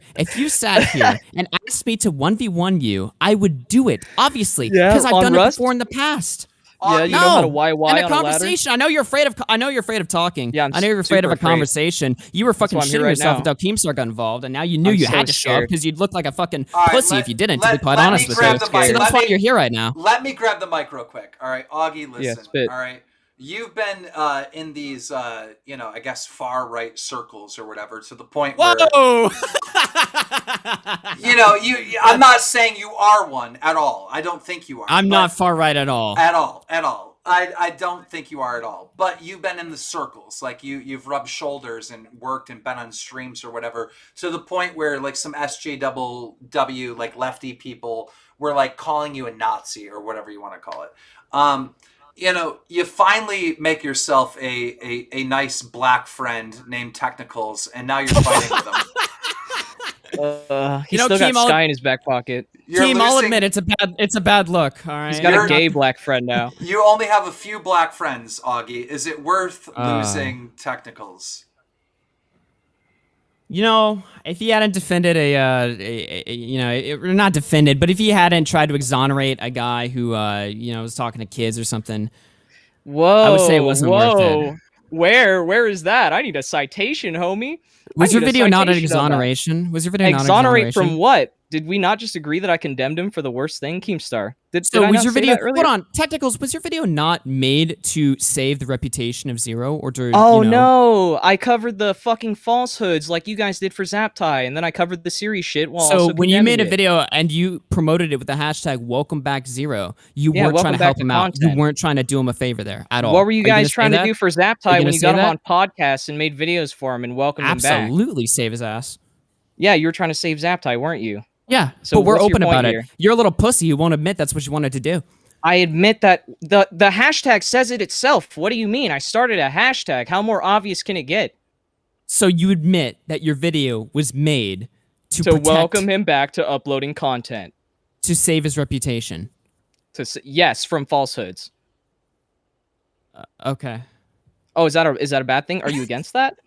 and asked me to 1v1 you, I would do it, obviously, because I've done it before in the past. Yeah, you know how to YY on a conversation. ladder? I know you're afraid of talking. Yeah, I know you're afraid of a conversation. You were fucking shitting yourself until Keemstar got involved, and now you knew you had to show up because you'd look like a fucking pussy if you didn't, to be quite honest with you. So that's why you're here right now. Let me grab the mic real quick. All right, Augie, listen. Yeah, spit. All right. You've been in these, I guess, far-right circles or whatever, to the point where... Whoa! I'm not saying you are one at all. I don't think you are. I'm not far-right at all. At all. I don't think you are at all. But you've been in the circles. Like, you've rubbed shoulders and worked and been on streams or whatever, to the point where, like, some SJW, like, lefty people were, like, calling you a Nazi or whatever you want to call it. You finally make yourself a nice black friend named Technicals, and now you're fighting with him. He's still got Sky in his back pocket. I'll admit it's a bad look. All right, he's got a gay black friend now. You only have a few black friends, Augie. Is it worth losing Technicals? If he hadn't defended not defended, but if he hadn't tried to exonerate a guy who, was talking to kids or something, I would say it wasn't worth it. Where is that? I need a citation, homie. Was your video not an exoneration? Was your video not an exoneration? Exonerate from what? Did we not just agree that I condemned him for the worst thing, Keemstar? Did So I was not your say video? that earlier? Hold on, Technicals. Was your video not made to save the reputation of Zero, or to? Oh you know, no! I covered the fucking falsehoods like you guys did for Zaptai, and then I covered the series shit while So also when you condemning made a it. video and you promoted it with the hashtag Welcome Back Zero, you Yeah, weren't trying welcome to back help to him out. You content. weren't trying to do him a favor there at all. What were you Are gonna guys say trying to that? do for Are Zaptai you when gonna you say got him that? on podcasts and made videos for him and welcomed him back? Absolutely save his ass. Yeah, you were trying to save Zaptai, weren't you? Yeah, So but we're what's your open point about here? it. You're a little pussy. You won't admit that's what you wanted to do. I admit that the hashtag says it itself. What do you mean? I started a hashtag. How more obvious can it get? So you admit that your video was made to To protect, welcome him back to uploading content. to save his reputation. Yes, from falsehoods. Okay. Oh, is that a bad thing? Are you against that?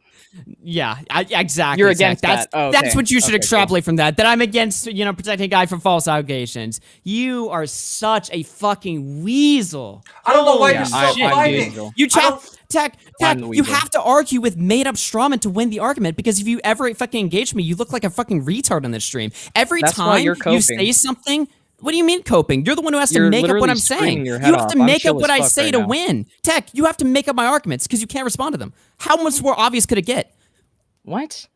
Yeah, exactly. You're Zach. against that. Oh, That's okay. what you should Okay, extrapolate from that. That I'm against, protecting a guy from false allegations. You are such a fucking weasel. I don't know why Holy you're I'm still shit, fighting. Weasel. You I don't- Tech, I'm the you weasel. have to argue with made-up strawmen to win the argument, because if you ever fucking engage me, you look like a fucking retard on this stream. Every That's why time you're you coping. say something, what do you mean coping? You're the one who has to You're make up what literally I'm saying. screaming your You head have to off. I'm make up chill what as I fuck say right to now. win. Tech, you have to make up my arguments because you can't respond to them. How much more obvious could it get? What?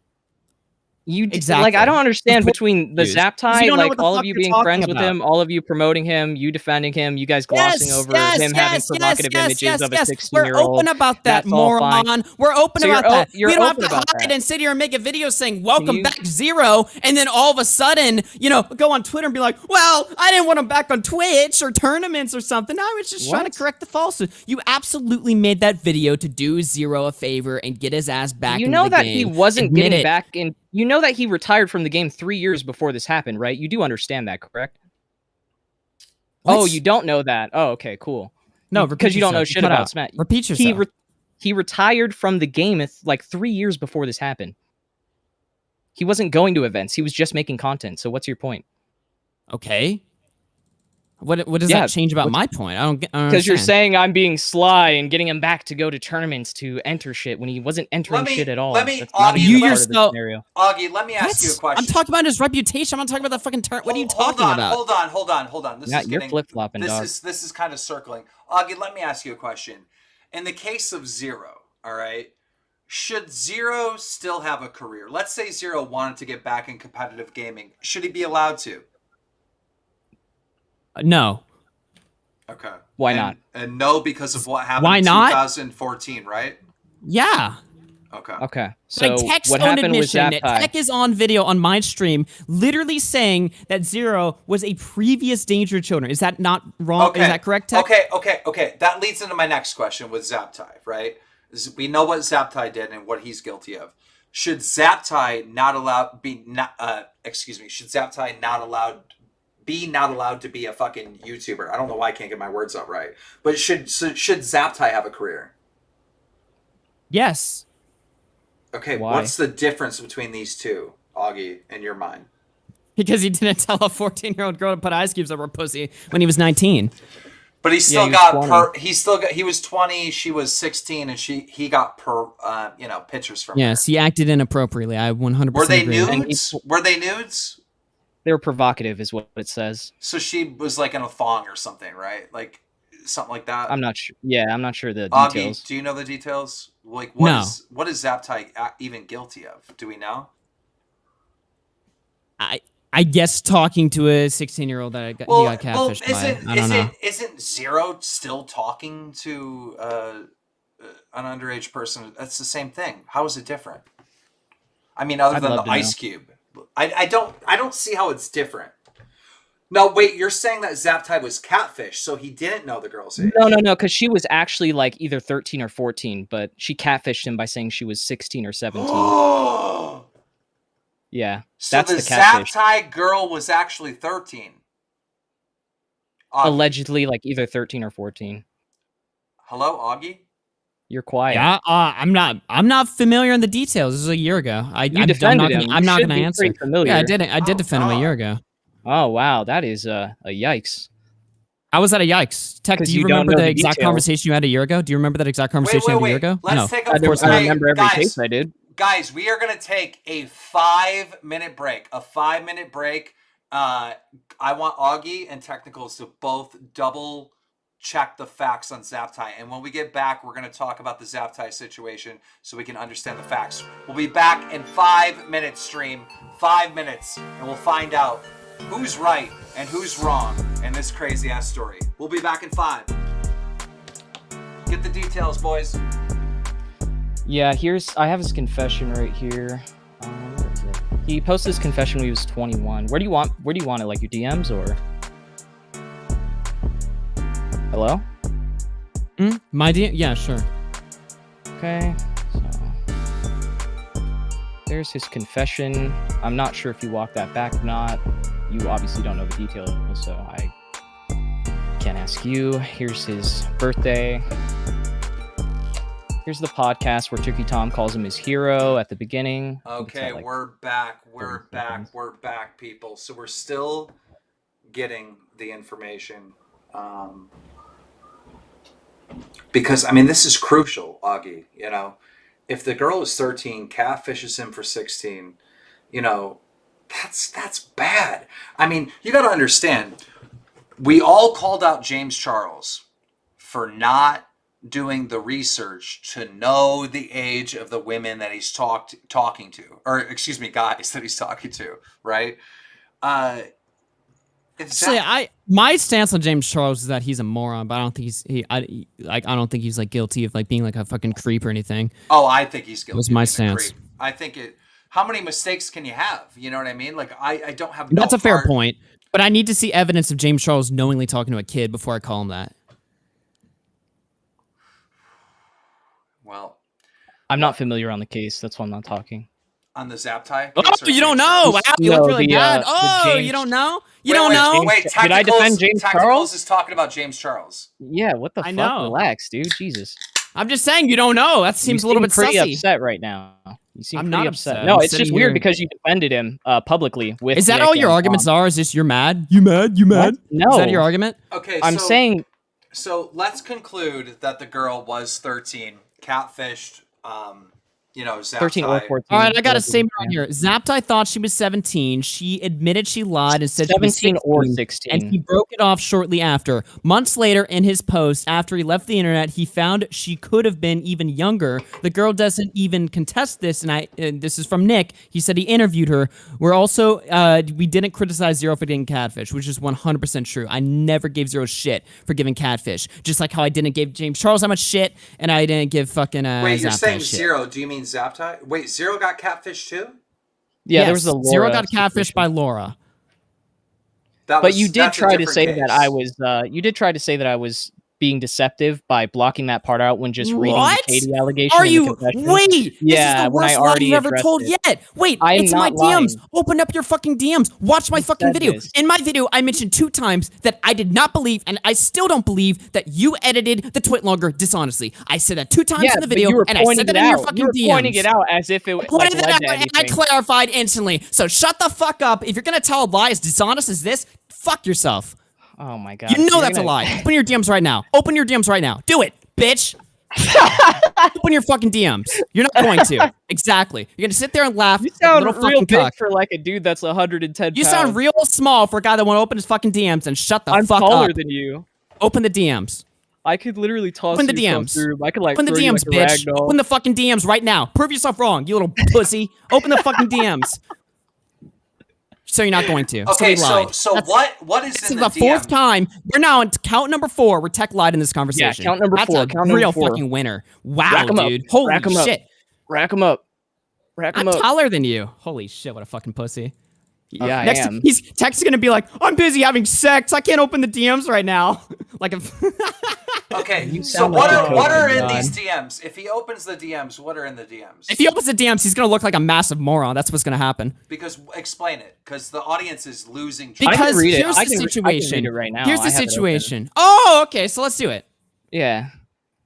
You Exactly. like I don't understand Of course between the you do. 'Cause Zaptai, you don't know like what the all of fuck you you're being talking friends with about. him, all of you promoting him, you defending him, you guys glossing over him having provocative images of a 16-year-old. We're open about that, That's all fine. moron. We're open So about you're that. you're We don't have open to about hide that. and sit here and make a video saying "Welcome you- back Zero," and then all of a sudden, go on Twitter and be like, "Well, I didn't want him back on Twitch or tournaments or something. I was just trying What? to correct the falsehood." You absolutely made that video to do Zero a favor and get his ass back. You into know the that game. he wasn't Admit getting it. back in. You know that he retired from the game 3 years before this happened, right? You do understand that, correct? What? Oh, you don't know that. Oh, okay, cool. No, repeat because you don't know yourself. shit Cut about out. Smash. Repeat yourself. He retired from the game like 3 years before this happened. He wasn't going to events. He was just making content. So what's your point? Okay. What does Yeah, that change about my point? I don't Because you're understand. saying I'm being sly and getting him back to go to tournaments to enter shit when he wasn't entering shit at all. let me- That's not Augie, even you part of the yourself- scenario. Augie, let me ask What? you a question. I'm talking about his reputation. I'm not talking about the fucking turn. What are you talking about? Hold on. This Yeah, is you're getting, flip-flopping, dog. This is kind of circling. Augie, let me ask you a question. In the case of Zero, all right, should Zero still have a career? Let's say Zero wanted to get back in competitive gaming. Should he be allowed to? No. Okay. Why And- not? And no, because of what happened Why in not? 2014, right? Yeah. Okay. Okay. So Like Tech's what own happened with admission. Zaptai? Tech is on video on my stream, literally saying that Zero was a previous danger children. Is that not wrong? Okay. Is that correct, Tech? Okay. That leads into my next question with Zaptai, right? We know what Zaptai did and what he's guilty of. Should Zaptai not allowed should Zaptai not allowed to be a fucking YouTuber? I don't know why I can't get my words out right. But should Zaptai have a career? Yes. Okay, Why? what's the difference between these two, Augie, in your mind? Because he didn't tell a 14-year-old girl to put ice cubes up her pussy when he was 19. But he still he was got 20. he was 20, she was 16, and he got pictures from her. Yes, he acted inappropriately. I 100% Were they agree. And nudes? Were they nudes? They were provocative, is what it says. So she was like in a thong or something, right? Like something like that. I'm not sure. Yeah, I'm not sure the Augie, details. do you know the details? Like No. what is Zaptai even guilty of? Do we know? I guess talking to a 16-year-old that he got catfished by. I don't know. Isn't Zero still talking to an underage person? That's the same thing. How is it different? I mean, other I'd than the love to know. ice cube, I don't see how it's different. No, wait, you're saying that Zaptai was catfish, so he didn't know the girl's age. No, because she was actually like either 13 or 14, but she catfished him by saying she was 16 or 17. Yeah, So that's the the catfish. Zaptai girl was actually 13. Augie. Allegedly, like either 13 or 14. Hello, Augie? You're quiet. Yeah, I'm not familiar in the details. This was a year ago. You defended him. I'm You not should going to be answer. pretty familiar. Yeah, I did. I did defend him a God. year ago. Oh wow, that is a yikes. I was at a yikes. Tech, do 'Cause you you don't remember know the the exact details. conversation you had a year ago? Do you remember that exact conversation you had a year ago? Let's No. take a I Hey, remember every guys, case I did. Guys, we are going to take a 5-minute break. A 5-minute break. I want Augie and Technicals to both double check the facts on Zaptai. And when we get back, we're going to talk about the Zaptai situation so we can understand the facts. We'll be back in 5 minutes, stream. 5 minutes. And we'll find out who's right and who's wrong in this crazy-ass story. We'll be back in 5. Get the details, boys. Yeah, I have his confession right here. Where is it? He posted his confession when he was 21. Where do you want it? Like your DMs or? Hello? My DM? Yeah, sure. Okay. So there's his confession. I'm not sure if he walked that back or not. You obviously don't know the details, so I can't ask you. Here's his birthday. Here's the podcast where Tricky Tom calls him his hero at the beginning. Okay, like we're back. We're back, people. So we're still getting the information. Because, I mean, this is crucial, Augie. You know, if the girl is 13, catfishes him for 16, you know, that's bad. I mean, you got to understand, we all called out James Charles for not doing the research to know the age of the women that he's talking to, or excuse me, guys that he's talking to, right? My stance on James Charles is that he's a moron, but I don't think I don't think he's like guilty of like being like a fucking creep or anything. Oh, I think he's guilty. That's my stance. I think it. How many mistakes can you have? You know what I mean? Like I don't have. That's a fair point, but I need to see evidence of James Charles knowingly talking to a kid before I call him that. Well, I'm not familiar on the case. That's why I'm not talking. On the Zaptai? Oh, you don't know? Wow, you look really bad. You don't know? You don't know? Wait, did I defend James Charles? Is talking about James Charles. Yeah, what the fuck? Know. Relax, dude. Jesus. I'm just saying you don't know. That seems a little bit pretty sussy. upset right now. You seem I'm pretty not upset. upset. No, I'm it's just weird because you defended him publicly. With Is that Nick all your and arguments Tom. are? Is just you're mad? You mad? You mad? What? No. Is that your argument? Okay, I'm saying. So let's conclude that the girl was 13, catfished. You know, Zaptai. 13 or 14. All right, I got a statement on here. Zaptai thought she was 17. She admitted she lied and said 17 or 16, 16. and he broke it off shortly after. Months later, in his post, after he left the internet, he found she could have been even younger. The girl doesn't even contest this, and this is from Nick. He said he interviewed her. We didn't criticize Zero for getting catfish, which is 100% true. I never gave Zero shit for giving catfish, just like how I didn't give James Charles that much shit, and I didn't give fucking Wait, you're Zaptai saying shit. Zero? Do you mean Zaptai? Wait, Zero got catfish too? Yeah, Yes, there was a Laura Zero got catfished situation. by Laura. But you did that's a try to different say case. that I was. You did try to say that I was being deceptive by blocking that part out when just reading the What? Katie allegation. Are in the you? confession. Wait, this Yeah, is the when I worst lie already you've ever addressed told it. yet. Wait, I am it's in my not lying. DMs. Open up your fucking DMs. Watch my fucking said video. this. In my video, I mentioned 2 times that I did not believe, and I still don't believe that you edited the tweet logger dishonestly. I said that 2 times in the but video, you were and I pointing said that it in your out. fucking You were DMs. pointing it out as if it I like, pointed led that out, to and I anything. clarified instantly. So shut the fuck up. If you're gonna tell a lie as dishonest as this, fuck yourself. Oh my god! You know You're that's gonna- a lie. Open your DMs right now. Open your DMs right now. Do it, bitch. Open your fucking DMs. You're not going to. Exactly. You're gonna sit there and laugh. You like a sound little real fucking big cuck. for like a dude that's 110 You pounds. sound real small for a guy that won't open his fucking DMs and shut the I'm fuck taller up. than you. Open the DMs. I could literally toss Open the you DMs. through. I could like Open the throw you DMs, like a bitch. ragdoll. Open the fucking DMs right now. Prove yourself wrong, you little pussy. Open the fucking DMs. So you're not going to. Okay, we lied. so what is This in is the DM? 4th time. We're now on count number 4 where Tech lied in this conversation. count number That's 4, a count number real 4. fucking winner. Wow, Rack 'em up. dude. Holy Rack 'em up. shit. Rack him up. Rack him I'm up. taller than you. Holy shit, what a fucking pussy. Yeah, Next, I am. Tech's gonna be like, I'm busy having sex. I can't open the DMs right now. Like, if Okay, You so sound what like are a in God. these DMs? If he opens the DMs, what are in the DMs? he opens the DMs, he's gonna look like a massive moron. That's what's gonna happen. Because explain it, because the audience is losing. I can Because read it. here's I the can read situation. it right now. Here's I the have it open. situation. Oh, okay. So let's do it. Yeah.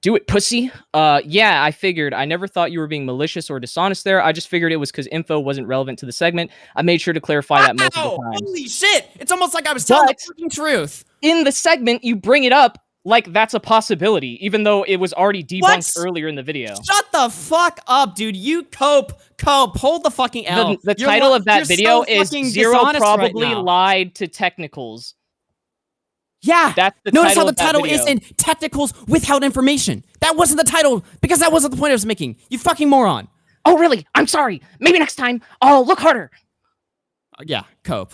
Do it, pussy. Yeah, I figured. I never thought you were being malicious or dishonest there. I just figured it was because info wasn't relevant to the segment. I made sure to clarify that multiple Wow, times. holy shit! It's almost like I was telling the But- fucking truth. In the segment, you bring it up like that's a possibility, even though it was already debunked earlier in the video. Shut the fuck up, dude. You cope, hold the fucking L. The title of that video is Zero probably right lied to technicals. Yeah. That's the Notice title how the of that title video. is in technicals withheld information. That wasn't the title because that wasn't the point I was making. You fucking moron. Oh, really? I'm sorry. Maybe next time I'll look harder. Yeah, cope.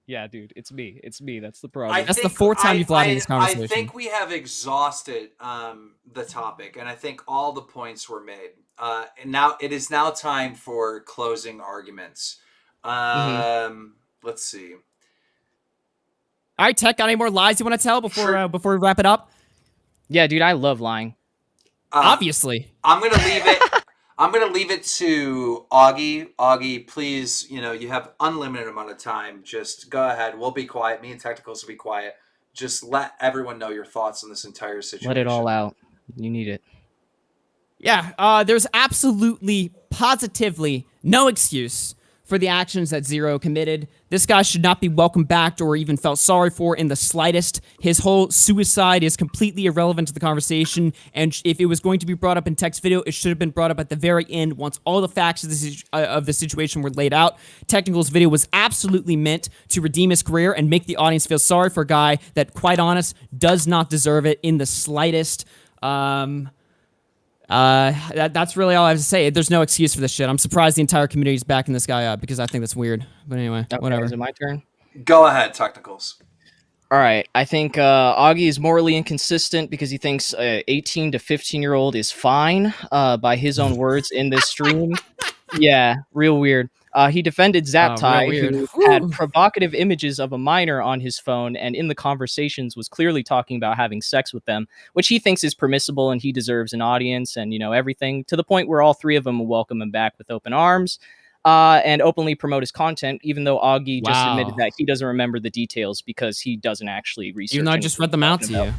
Yeah, dude, it's me. It's me. That's the problem. That's the fourth time you've lied in this conversation. I think we have exhausted the topic, and I think all the points were made. And now it is now time for closing arguments. Let's see. All right, Tech, got any more lies you want to tell before we wrap it up? Yeah, dude, I love lying. Obviously. I'm gonna leave it. I'm gonna leave it to Augie. Augie, please. You have unlimited amount of time. Just go ahead. We'll be quiet. Me and Technicals will be quiet. Just let everyone know your thoughts on this entire situation. Let it all out. You need it. Yeah. There's absolutely, positively no excuse for the actions that Zero committed. This guy should not be welcomed back or even felt sorry for in the slightest. His whole suicide is completely irrelevant to the conversation, and if it was going to be brought up in Tech's video, it should have been brought up at the very end once all the facts of the situation were laid out. Technical's video was absolutely meant to redeem his career and make the audience feel sorry for a guy that, quite honest, does not deserve it in the slightest. That's really all I have to say. There's no excuse for this shit. I'm surprised the entire community is backing this guy up because I think that's weird. But anyway, whatever. Is it my turn? Go ahead, Technicals. All right. I think Augie is morally inconsistent because he thinks 18 to 15-year-old is fine, by his own words in this stream. Yeah, real weird. He defended Zapi, who had provocative images of a minor on his phone, and in the conversations was clearly talking about having sex with them, which he thinks is permissible and he deserves an audience and, everything, to the point where all three of them will welcome him back with open arms and openly promote his content, even though Augie just admitted that he doesn't remember the details because he doesn't actually research. Even though I just read them out to you.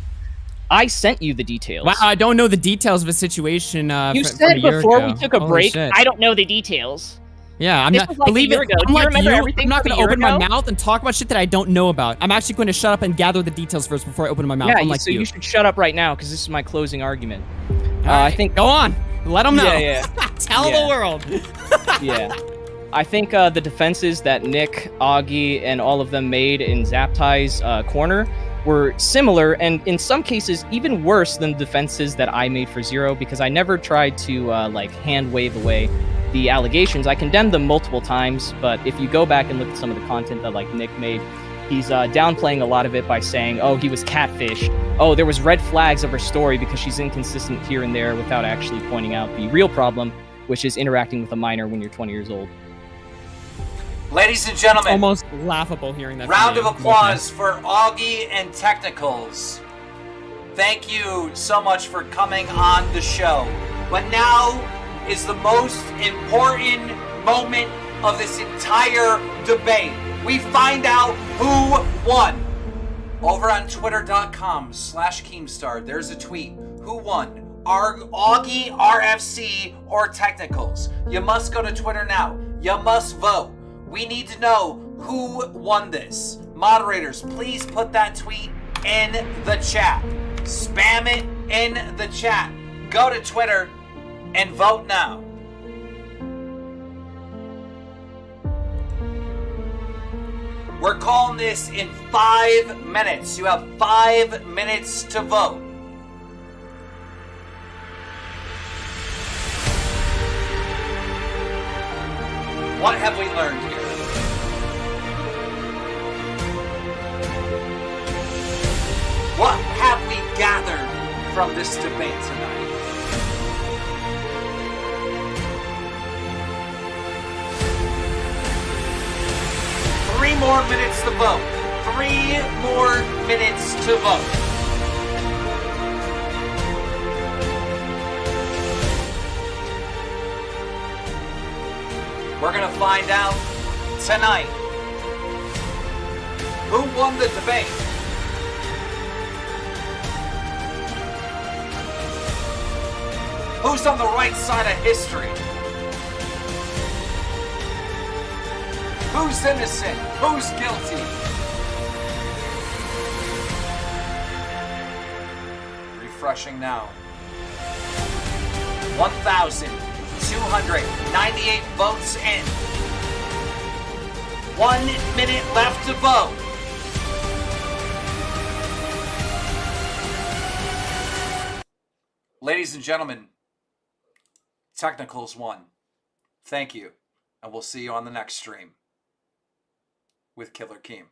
I sent you the details. Wow, I don't know the details of a situation. You said before we took a break, shit. I don't know the details. Yeah, I'm not. Like believe it. I'm like you. I'm not going to open my mouth and talk about shit that I don't know about. I'm actually going to shut up and gather the details first before I open my mouth. Yeah, so you should shut up right now because this is my closing argument. I think. Go on. Let them know. Yeah. Tell the world. Yeah. I think the defenses that Nick, Augie, and all of them made in Zaptai's corner were similar, and in some cases even worse than the defenses that I made for Zero, because I never tried to hand wave away the allegations. I condemned them multiple times, but if you go back and look at some of the content that Nick made, he's downplaying a lot of it by saying, oh, he was catfished. Oh, there was red flags of her story because she's inconsistent here and there, without actually pointing out the real problem, which is interacting with a minor when you're 20 years old. Ladies and gentlemen, almost laughable hearing that. Round of applause for Augie and Technicals. Thank you so much for coming on the show. But now is the most important moment of this entire debate. We find out who won. Over on twitter.com/Keemstar, there's a tweet. Who won? AugieRFC or Technicals? You must go to Twitter now. You must vote. We need to know who won this. Moderators, please put that tweet in the chat. Spam it in the chat. Go to Twitter and vote now. We're calling this in 5 minutes. You have 5 minutes to vote. What have we learned here? What have we gathered from this debate tonight? Three more minutes to vote. 3 more minutes to vote. We're going to find out tonight who won the debate. Who's on the right side of history? Who's innocent? Who's guilty? refreshing now. 1,298 votes in. 1 minute left to vote. Ladies and gentlemen, Technicals won. Thank you, and we'll see you on the next stream with Killer Keem.